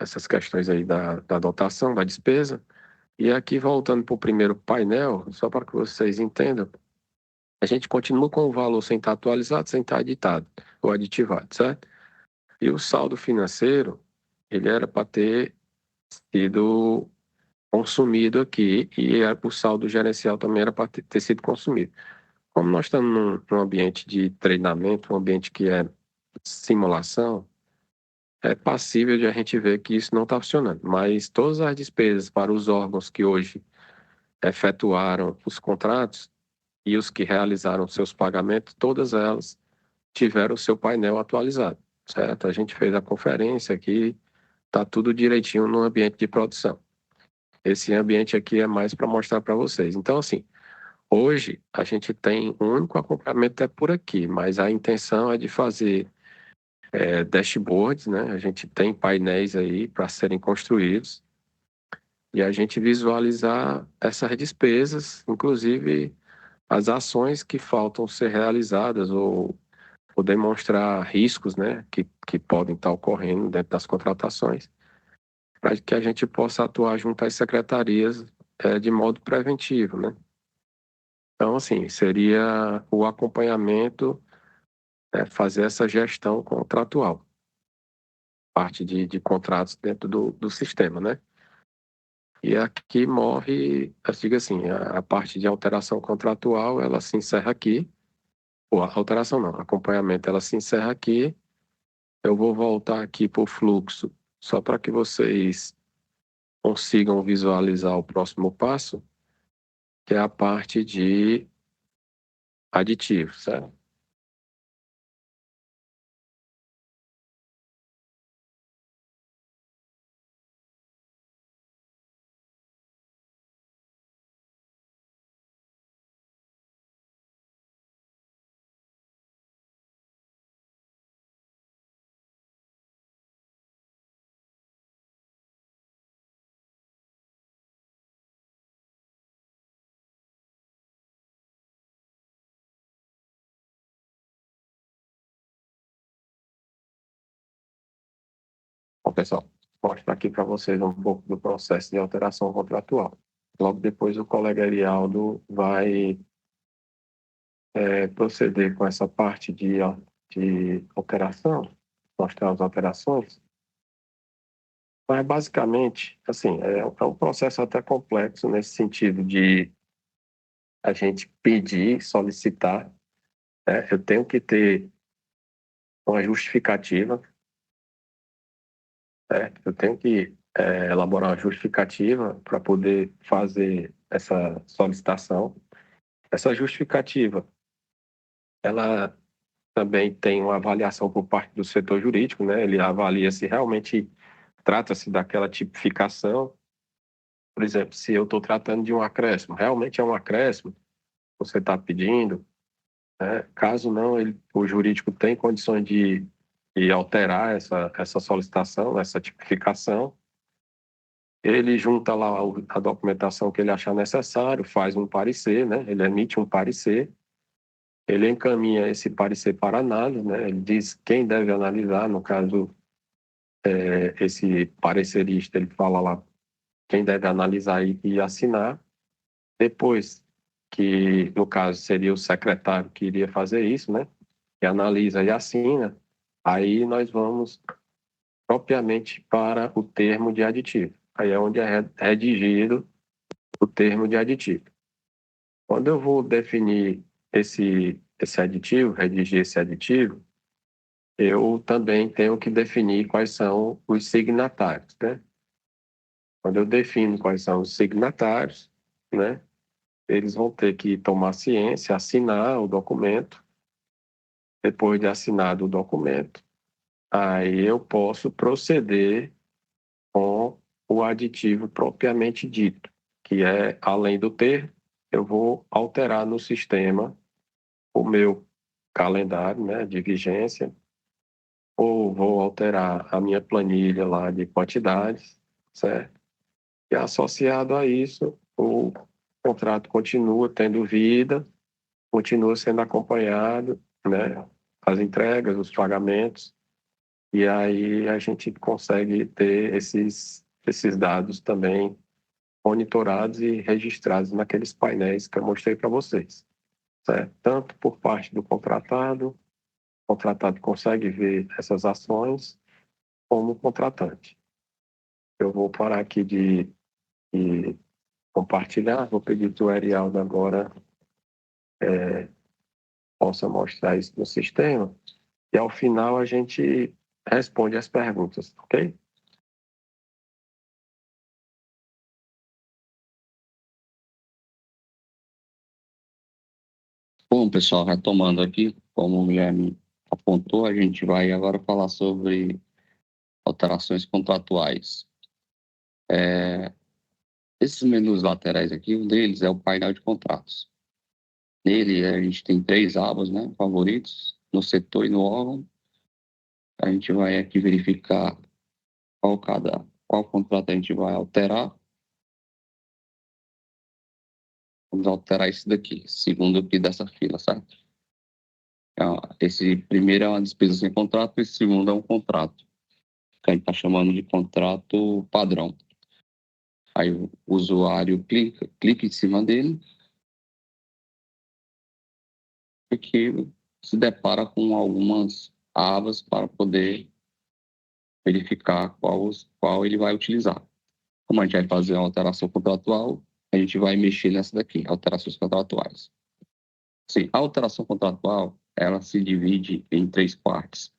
essas questões aí da dotação, da despesa. E aqui, voltando para o primeiro painel, só para que vocês entendam, a gente continua com o valor sem estar atualizado, sem estar editado ou aditivado, certo? E o saldo financeiro, ele era para ter sido consumido aqui e o saldo gerencial também era para ter sido consumido. Como nós estamos num ambiente de treinamento, um ambiente que é simulação, é passível de a gente ver que isso não está funcionando. Mas todas as despesas para os órgãos que hoje efetuaram os contratos e os que realizaram seus pagamentos, todas elas tiveram o seu painel atualizado, certo? A gente fez a conferência aqui, está tudo direitinho no ambiente de produção. Esse ambiente aqui é mais para mostrar para vocês. Então, assim, hoje a gente tem um único acompanhamento é por aqui, mas a intenção é de fazer dashboards, né? A gente tem painéis aí para serem construídos e a gente visualizar essas despesas, inclusive as ações que faltam ser realizadas ou demonstrar riscos, né, que podem estar ocorrendo dentro das contratações, para que a gente possa atuar junto às secretarias de modo preventivo, né? Então, assim, seria o acompanhamento, fazer essa gestão contratual, parte de contratos dentro do sistema, né? E aqui morre, eu digo assim, a parte de alteração contratual, ela se encerra aqui, ou a alteração não, acompanhamento, ela se encerra aqui. Eu vou voltar aqui para o fluxo, só para que vocês consigam visualizar o próximo passo, que é a parte de aditivos, certo? Bom, pessoal. mostrar aqui para vocês um pouco do processo de alteração contratual. Logo depois, o colega Erialdo vai proceder com essa parte de alteração, mostrar as alterações. Mas, basicamente, assim, é um processo até complexo nesse sentido de a gente pedir, solicitar, né? Eu tenho que ter uma justificativa, né? Eu tenho que elaborar uma justificativa para poder fazer essa solicitação. Essa justificativa, ela também tem uma avaliação por parte do setor jurídico, né? Ele avalia se realmente trata-se daquela tipificação. Por exemplo, se eu estou tratando de um acréscimo, realmente é um acréscimo, você está pedindo, né? Caso não, o jurídico tem condições de alterar essa solicitação, essa tipificação. Ele junta lá a documentação que ele achar necessário, faz um parecer, né? Ele emite um parecer, ele encaminha esse parecer para análise, né? Ele diz quem deve analisar, no caso, esse parecerista, ele fala lá quem deve analisar e assinar. Depois que, no caso, seria o secretário que iria fazer isso, né? Que analisa e assina, aí nós vamos propriamente para o termo de aditivo. Aí é onde é redigido o termo de aditivo. Quando eu vou definir esse aditivo, redigir esse aditivo, eu também tenho que definir quais são os signatários, né? Quando eu defino quais são os signatários, né? Eles vão ter que tomar ciência, assinar o documento. Depois de assinado o documento, aí eu posso proceder com o aditivo propriamente dito, que é, além do termo, eu vou alterar no sistema o meu calendário, né, de vigência, ou vou alterar a minha planilha lá de quantidades, certo? E associado a isso, o contrato continua tendo vida, continua sendo acompanhado, né, as entregas, os pagamentos, e aí a gente consegue ter esses dados também monitorados e registrados naqueles painéis que eu mostrei para vocês, certo? Tanto por parte do contratado, o contratado consegue ver essas ações, como o contratante. Eu vou parar aqui de compartilhar, vou pedir que o Erialdo agora possa mostrar isso no sistema, e ao final a gente responde as perguntas, ok? Bom, pessoal, retomando aqui, como o Guilherme apontou, a gente vai agora falar sobre alterações contratuais. Esses menus laterais aqui, um deles é o painel de contratos. Nele, a gente tem 3 abas, né, favoritos, no setor e no órgão. A gente vai aqui verificar qual contrato a gente vai alterar. Vamos alterar esse daqui, segundo aqui dessa fila, certo? Esse primeiro é uma despesa sem contrato, esse segundo é um contrato, que a gente está chamando de contrato padrão. Aí o usuário clica em cima dele e que se depara com algumas abas para poder verificar qual ele vai utilizar. Como a gente vai fazer uma alteração contratual, a gente vai mexer nessa daqui, alterações contratuais. Sim, a alteração contratual, ela se divide em 3 partes.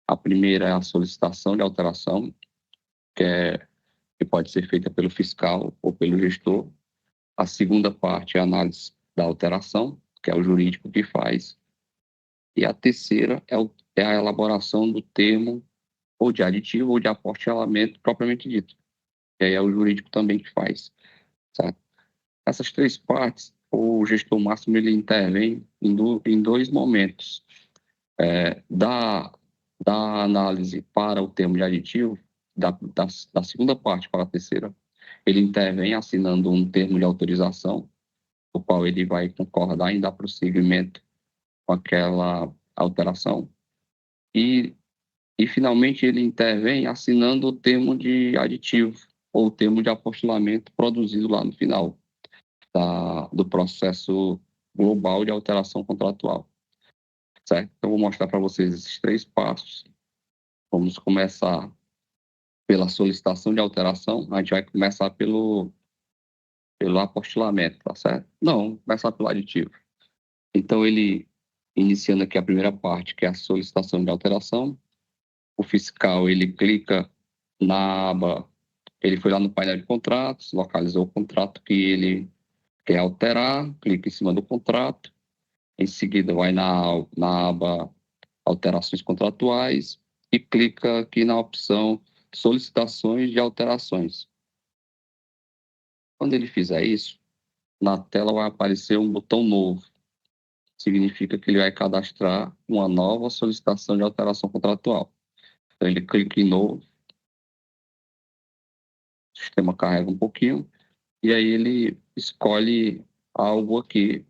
A primeira é a solicitação de alteração, que pode ser feita pelo fiscal ou pelo gestor. A segunda parte é a análise da alteração, que é o jurídico que faz. E a terceira é a elaboração do termo ou de aditivo ou de aportelamento propriamente dito. E aí é o jurídico também que faz. Certo? Essas 3 partes, o gestor máximo ele intervém em 2 momentos. Da análise para o termo de aditivo, da segunda parte para a terceira, ele intervém assinando um termo de autorização, o qual ele vai concordar em dar prosseguimento com aquela alteração. E E, finalmente, ele intervém assinando o termo de aditivo ou o termo de apostilamento produzido lá no final do processo global de alteração contratual, certo? Então, vou mostrar para vocês esses 3 passos. Vamos começar pela solicitação de alteração. A gente vai começar pelo apostilamento, tá certo? Não, começar pelo aditivo. Então, ele, iniciando aqui a primeira parte, que é a solicitação de alteração, o fiscal, ele clica na aba, ele foi lá no painel de contratos, localizou o contrato que ele quer alterar, clica em cima do contrato, em seguida vai na aba alterações contratuais e clica aqui na opção solicitações de alterações. Quando ele fizer isso, na tela vai aparecer um botão novo. Significa que ele vai cadastrar uma nova solicitação de alteração contratual. Então, ele clica em novo, o sistema carrega um pouquinho, e aí ele escolhe algo aqui.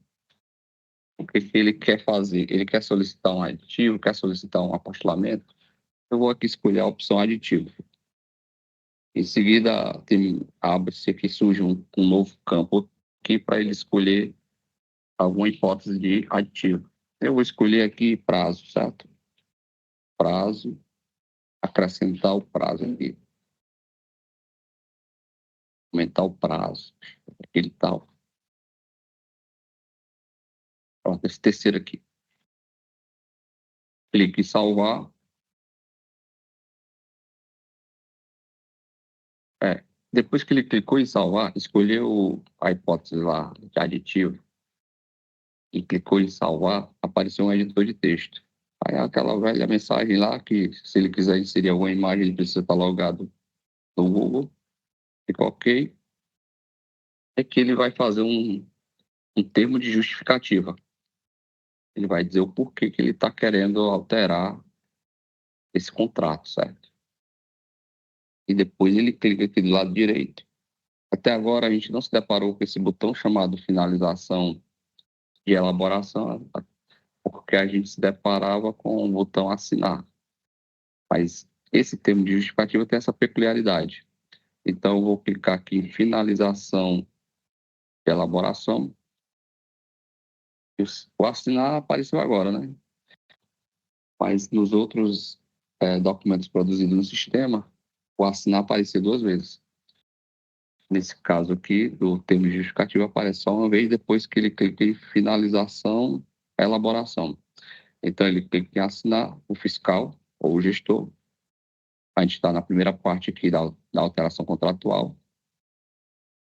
O que ele quer fazer? Ele quer solicitar um aditivo, quer solicitar um apostilamento? Eu vou aqui escolher a opção aditivo. Em seguida, abre-se aqui, surge um novo campo aqui para ele escolher alguma hipótese de aditivo. Eu vou escolher aqui prazo, certo? Prazo, acrescentar o prazo aqui. Aumentar o prazo, aquele tal. Pronto, esse terceiro aqui. Clique em salvar. Depois que ele clicou em salvar, escolheu a hipótese lá de aditivo e clicou em salvar, apareceu um editor de texto. Aí aquela velha mensagem lá que se ele quiser inserir alguma imagem, ele precisa estar logado no Google. Clica OK. É que ele vai fazer um termo de justificativa. Ele vai dizer o porquê que ele está querendo alterar esse contrato, certo? E depois ele clica aqui do lado direito. Até agora a gente não se deparou com esse botão chamado finalização de elaboração, porque a gente se deparava com o botão assinar. Mas esse termo de justificativa tem essa peculiaridade. Então, eu vou clicar aqui em finalização de elaboração. O assinar apareceu agora, né? Mas nos outros documentos produzidos no sistema, o assinar apareceu 2 vezes. Nesse caso aqui, do termo de justificativa aparece só uma vez depois que ele clica em finalização, elaboração. Então, ele clica em assinar, o fiscal ou o gestor. A gente está na primeira parte aqui da alteração contratual.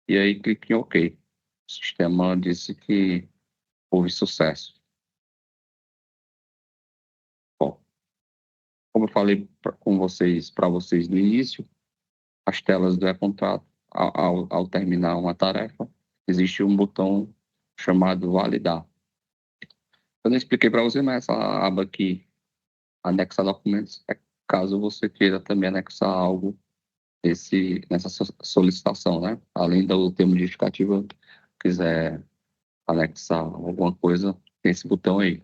E aí, clica em OK. O sistema disse que houve sucesso. Bom, como eu falei para vocês no início, as telas do e-contrato, ao terminar uma tarefa, existe um botão chamado validar. Eu não expliquei para você, mas essa aba aqui, anexar documentos, é caso você queira também anexar algo nessa solicitação, né? Além do termo de justificativa, quiser anexar alguma coisa, tem esse botão aí.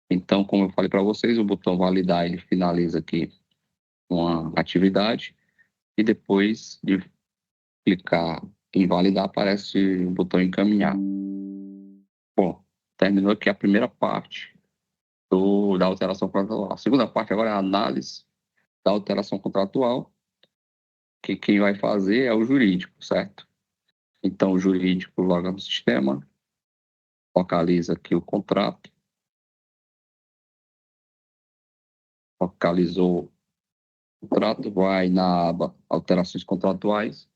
Então, como eu falei para vocês, o botão validar, ele finaliza aqui uma atividade e depois de clicar em validar, aparece o botão encaminhar. Bom, terminou aqui a primeira parte da alteração contratual. A segunda parte agora é a análise da alteração contratual, que quem vai fazer é o jurídico, certo? Então, o jurídico loga no sistema, localiza aqui o contrato, localizou o contrato, vai na aba alterações contratuais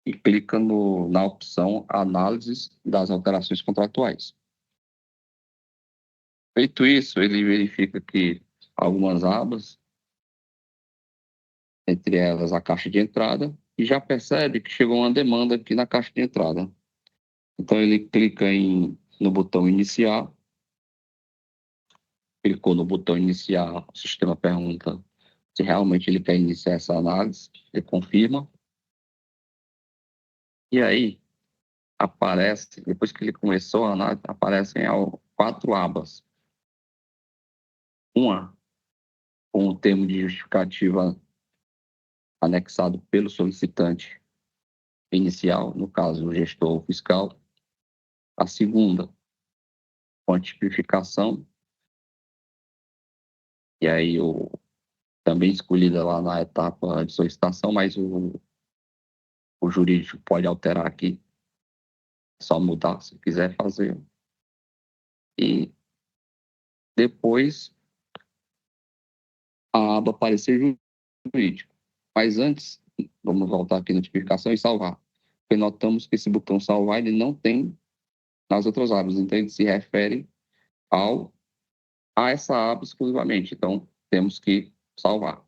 e clica na opção análise das alterações contratuais. Feito isso, ele verifica que algumas abas, entre elas a caixa de entrada, e já percebe que chegou uma demanda aqui na caixa de entrada. Então, ele clica no botão iniciar, clicou no botão iniciar, o sistema pergunta se realmente ele quer iniciar essa análise, ele confirma. E aí, aparece, depois que ele começou a análise, aparecem 4 abas. Uma com o termo de justificativa anexado pelo solicitante inicial, no caso, o gestor fiscal. A segunda, com a tipificação, e aí também escolhida lá na etapa de solicitação, mas o jurídico pode alterar aqui, só mudar se quiser fazer. E depois a aba parecer jurídico. Mas antes, vamos voltar aqui na notificação e salvar. Porque notamos que esse botão salvar ele não tem nas outras abas, então ele se refere a essa aba exclusivamente. Então, temos que salvar.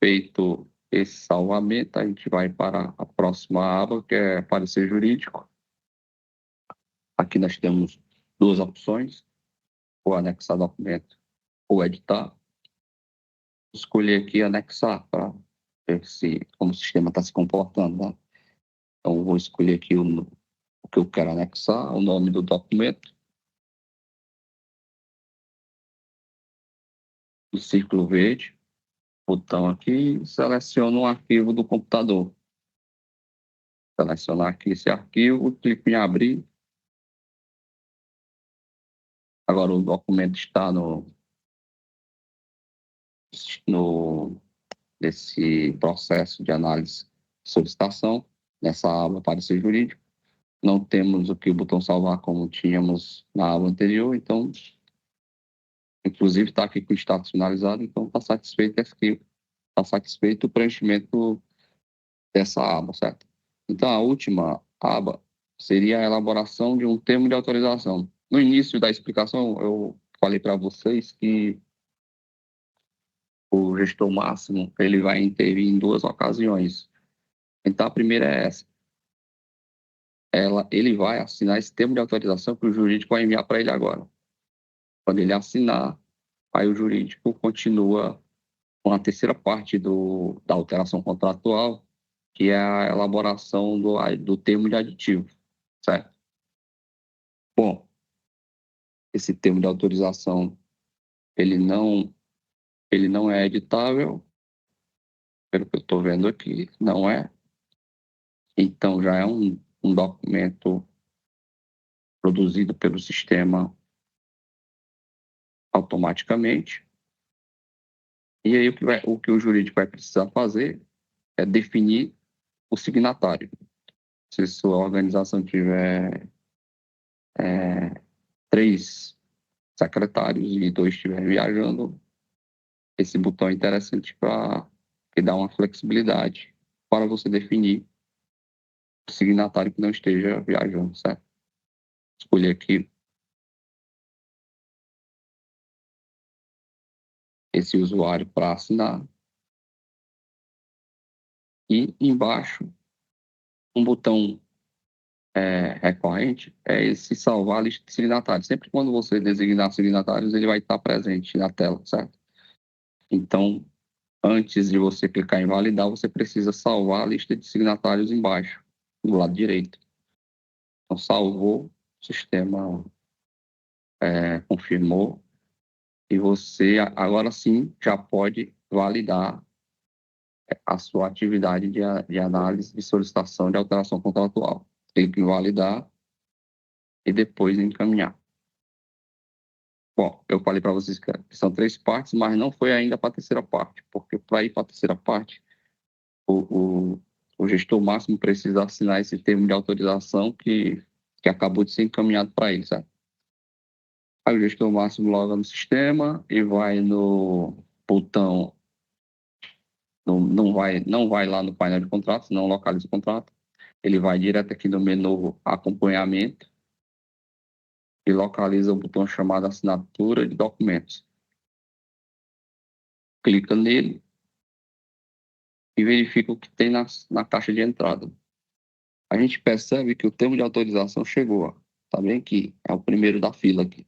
Feito esse salvamento, a gente vai para a próxima aba, que é parecer jurídico. Aqui nós temos duas opções, ou anexar documento ou editar. Escolher aqui anexar para ver como o sistema está se comportando, né? Então, vou escolher aqui o que eu quero anexar, o nome do documento. O círculo verde, botão aqui, seleciono um arquivo do computador. Selecionar aqui esse arquivo, clico em abrir. Agora o documento está nesse processo de análise de solicitação, nessa aba parecer jurídico. Não temos o botão salvar como tínhamos na aba anterior, então, inclusive está aqui com o status finalizado, então está satisfeito o preenchimento dessa aba, certo? Então, a última aba seria a elaboração de um termo de autorização. No início da explicação, eu falei para vocês que o gestor máximo ele vai intervir em duas ocasiões. Então, a primeira é essa. Ele vai assinar esse termo de autorização que o jurídico vai enviar para ele agora. Quando ele assinar, aí o jurídico continua com a terceira parte da alteração contratual, que é a elaboração do termo de aditivo, certo? Bom, esse termo de autorização, ele não é editável, pelo que eu estou vendo aqui, não é. Então, já é um documento produzido pelo sistema automaticamente. E aí, o que o jurídico vai precisar fazer é definir o signatário. Se sua organização tiver 3 secretários e 2 estiverem viajando, esse botão é interessante para que dá uma flexibilidade para você definir o signatário que não esteja viajando, certo? Escolher aqui esse usuário para assinar. E embaixo, um botão recorrente é esse salvar a lista de signatários. Sempre quando você designar signatários, ele vai estar presente na tela, certo? Então, antes de você clicar em validar, você precisa salvar a lista de signatários embaixo, do lado direito. Então, salvou, o sistema confirmou, e você agora sim já pode validar a sua atividade de análise de solicitação de alteração contratual. Clique em validar e depois encaminhar. Bom, eu falei para vocês que são 3 partes, mas não foi ainda para a terceira parte, porque para ir para a terceira parte, o gestor máximo precisa assinar esse termo de autorização que acabou de ser encaminhado para ele, sabe? Aí o gestor máximo loga no sistema e vai no botão, não vai lá no painel de contratos, não localiza o contrato, ele vai direto aqui no menu acompanhamento e localiza o botão chamado assinatura de documentos. Clica nele e verifica o que tem na caixa de entrada. A gente percebe que o termo de autorização chegou. Tá bem aqui, é o primeiro da fila aqui.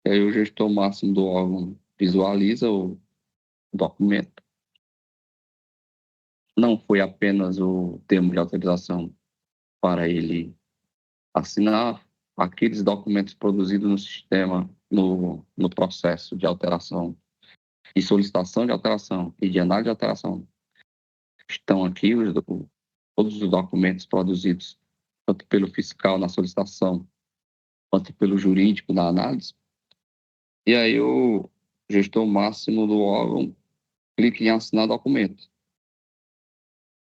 E aí o gestor máximo do órgão visualiza o documento. Não foi apenas o termo de autorização para ele assinar aqueles documentos produzidos no sistema, no processo de alteração de solicitação de alteração e de análise de alteração estão aqui todos os documentos produzidos, tanto pelo fiscal na solicitação, quanto pelo jurídico na análise. E aí o gestor máximo do órgão clica em assinar documento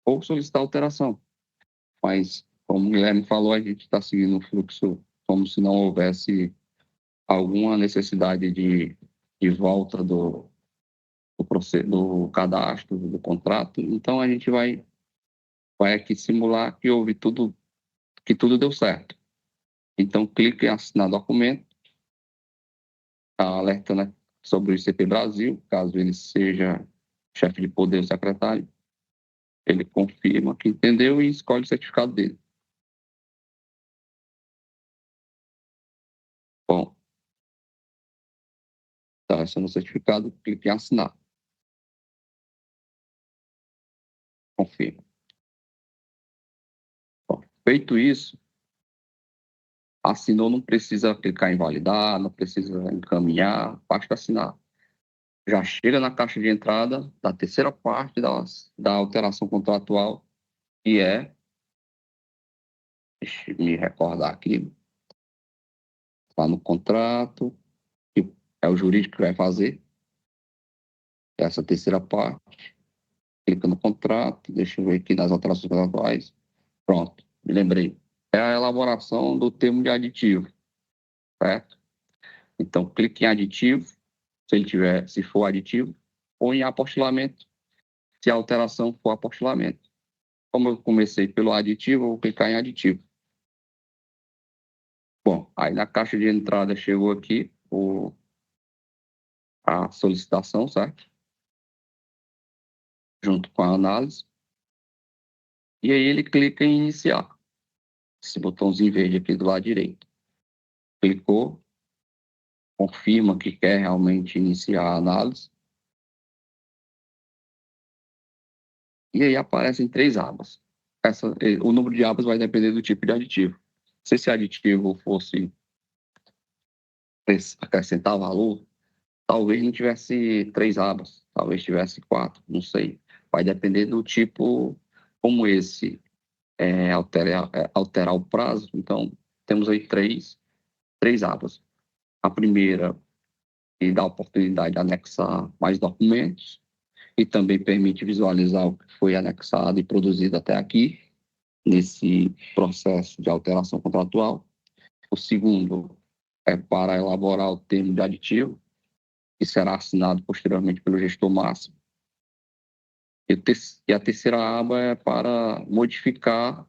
ou solicitar alteração. Mas, como o Guilherme falou, a gente está seguindo o fluxo como se não houvesse alguma necessidade de volta do cadastro, do contrato. Então, a gente vai aqui simular que houve tudo, que tudo deu certo. Então, clique em assinar documento, tá alertando sobre o ICP Brasil, caso ele seja chefe de poder ou secretário. Ele confirma que entendeu e escolhe o certificado dele. Bom, tá, esse é o certificado, clique em assinar. Confirma. Bom, feito isso, assinou, não precisa clicar em validar, não precisa encaminhar, basta assinar. Já chega na caixa de entrada da terceira parte da alteração contratual, que é, deixa eu me recordar aqui, está no contrato, que é o jurídico que vai fazer essa terceira parte. Clica no contrato, deixa eu ver aqui nas alterações contratuais. Pronto, me lembrei. É a elaboração do termo de aditivo, certo? Então, clique em aditivo, se for aditivo, ou em apostilamento, se a alteração for apostilamento. Como eu comecei pelo aditivo, eu vou clicar em aditivo. Bom, aí na caixa de entrada chegou aqui a solicitação, certo? Junto com a análise. E aí ele clica em iniciar. Esse botãozinho verde aqui do lado direito. Clicou, confirma que quer realmente iniciar a análise. E aí aparecem 3 abas. O número de abas vai depender do tipo de aditivo. Se esse aditivo fosse acrescentar valor, talvez não tivesse 3 abas, talvez tivesse 4, não sei. Vai depender do tipo, como esse alterar o prazo. Então, temos aí três abas. A primeira, que dá a oportunidade de anexar mais documentos e também permite visualizar o que foi anexado e produzido até aqui, nesse processo de alteração contratual. O segundo é para elaborar o termo de aditivo, que será assinado posteriormente pelo gestor máximo. E a terceira aba é para modificar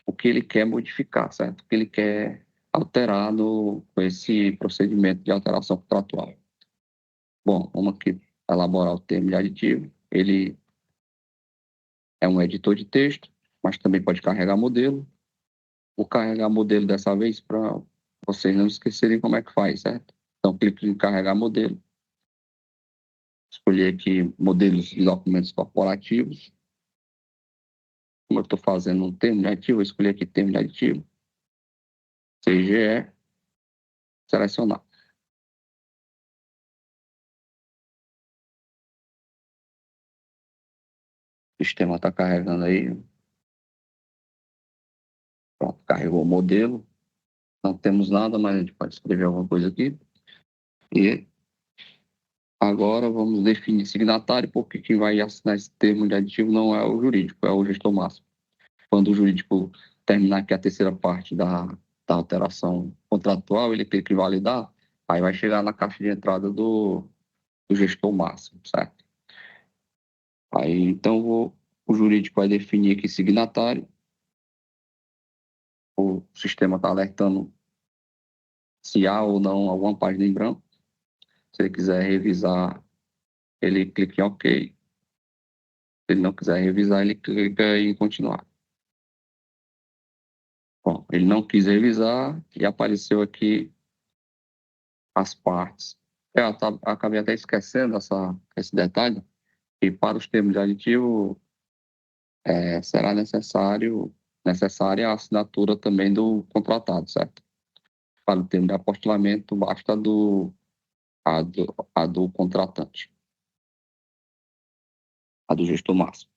o que ele quer modificar, certo? O que ele quer alterar com esse procedimento de alteração contratual. Bom, vamos aqui elaborar o termo de aditivo. Ele é um editor de texto, mas também pode carregar modelo. Vou carregar modelo dessa vez para vocês não esquecerem como é que faz, certo? Então, clique em carregar modelo. Escolher aqui modelos de documentos corporativos. Como eu estou fazendo um termo de aditivo, eu escolhi aqui termo de aditivo. CGE. Selecionar. O sistema está carregando aí. Pronto, carregou o modelo. Não temos nada, mas a gente pode escrever alguma coisa aqui. E agora vamos definir signatário, porque quem vai assinar esse termo de aditivo não é o jurídico, é o gestor máximo. Quando o jurídico terminar aqui a terceira parte da alteração contratual, ele clica em validar, aí vai chegar na caixa de entrada do gestor máximo, certo? Aí, então, o jurídico vai definir aqui signatário. O sistema está alertando se há ou não alguma página em branco. Se ele quiser revisar, ele clica em OK. Se ele não quiser revisar, ele clica em continuar. Bom, ele não quis revisar e apareceu aqui as partes. Acabei até esquecendo esse detalhe, que para os termos de aditivo será necessária a assinatura também do contratado, certo? Para o termo de apostilamento, basta a do contratante. a do gestor máximo.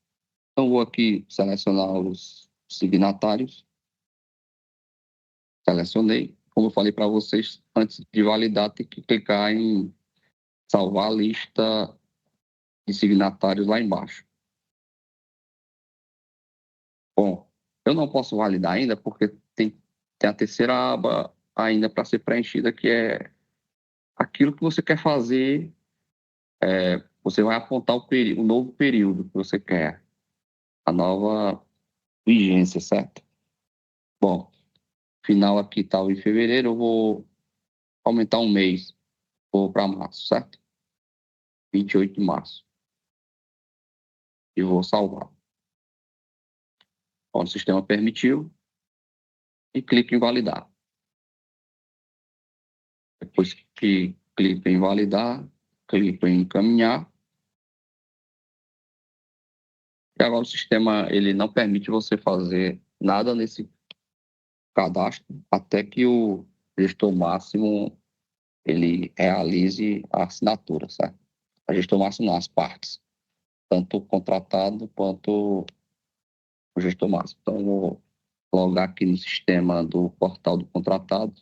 Então, vou aqui selecionar os signatários. Selecionei. Como eu falei para vocês, antes de validar, tem que clicar em salvar a lista de signatários lá embaixo. Bom, eu não posso validar ainda porque tem a terceira aba ainda para ser preenchida, que é aquilo que você quer fazer. Você vai apontar o novo período que você quer, a nova vigência, certo? Bom, final aqui estava em fevereiro, eu vou aumentar um mês, vou para março, certo? 28 de março. E vou salvar. Bom, o sistema permitiu e clico em validar. Depois que clico em validar, clico em encaminhar. E agora o sistema ele não permite você fazer nada nesse cadastro até que o gestor máximo ele realize a assinatura, certo? A gestor máximo não, as partes, tanto o contratado quanto o gestor máximo. Então, eu vou logar aqui no sistema do portal do contratado,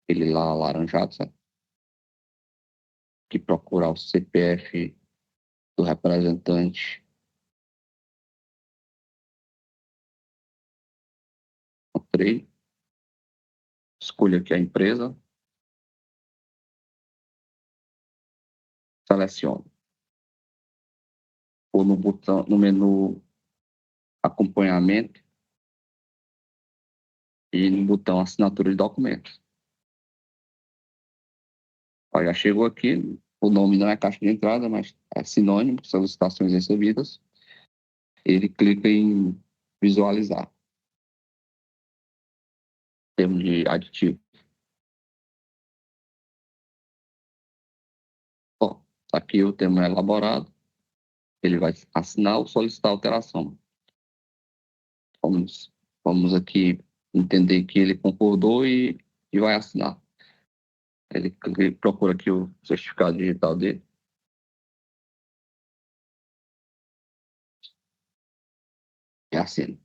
ele lá alaranjado, certo? Que procurar o CPF do representante. Entrei, escolho aqui a empresa, seleciono. Ou no botão, no menu acompanhamento e no botão assinatura de documentos. Ó, já chegou aqui, o nome não é caixa de entrada, mas é sinônimo, solicitações recebidas. Ele clica em visualizar, termo de aditivo. Bom, tá aqui o termo elaborado, ele vai assinar ou solicitar alteração. Vamos aqui entender que ele concordou e vai assinar. Ele procura aqui o certificado digital dele. E assina.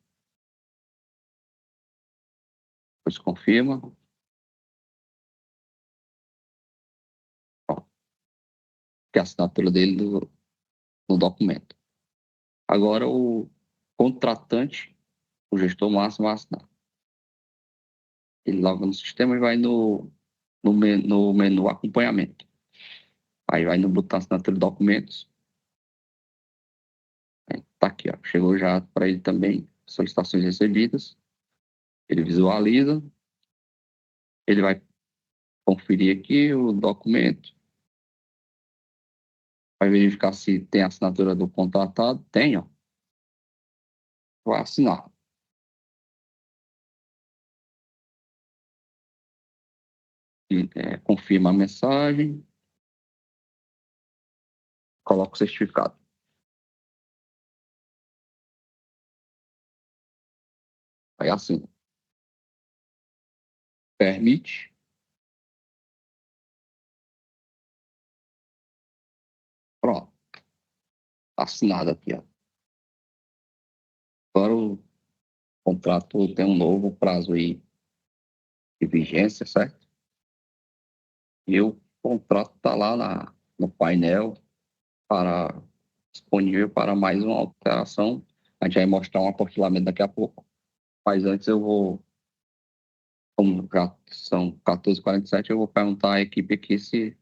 Depois confirma. Ó, que é a assinatura dele no documento. Agora o contratante, o gestor máximo, vai assinar. Ele loga no sistema e vai no menu acompanhamento. Aí vai no botão assinatura de documentos. Tá aqui, ó. Chegou já para ele também solicitações recebidas. Ele visualiza. Ele vai conferir aqui o documento. Vai verificar se tem a assinatura do contratado. Tem, ó. Vai assinar. E, confirma a mensagem. Coloca o certificado. Aí assina. Permite. Pronto. Assinado aqui, ó. Agora o contrato tem um novo prazo aí de vigência, certo? E o contrato está lá no painel disponível para mais uma alteração. A gente vai mostrar um apostilamento daqui a pouco. Mas antes eu vou, como já são 14h47, eu vou perguntar à equipe aqui se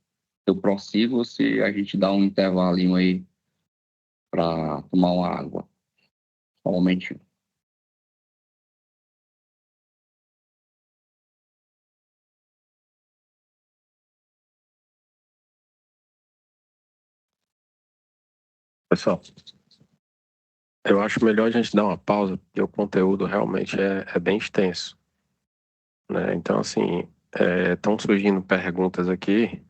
eu prossigo ou se a gente dá um intervalinho aí para tomar uma água. Só um momentinho. Pessoal, eu acho melhor a gente dar uma pausa, porque o conteúdo realmente é bem extenso, né? Então, assim, estão surgindo perguntas aqui,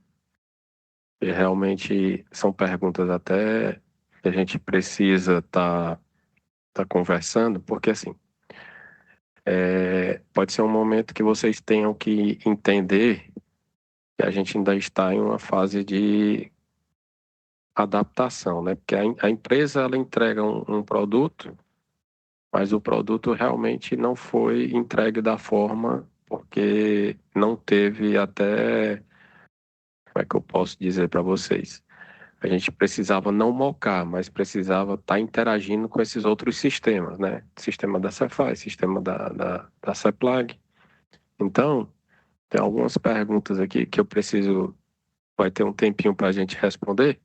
e realmente são perguntas até que a gente precisa tá conversando, porque, assim, pode ser um momento que vocês tenham que entender que a gente ainda está em uma fase adaptação, né? Porque a empresa ela entrega um produto, mas o produto realmente não foi entregue da forma, porque não teve até, como é que eu posso dizer para vocês? A gente precisava não mocar, mas precisava estar interagindo com esses outros sistemas, né? Sistema da Cefaz, sistema da Ceplag. Então, tem algumas perguntas aqui que eu preciso, vai ter um tempinho para a gente responder.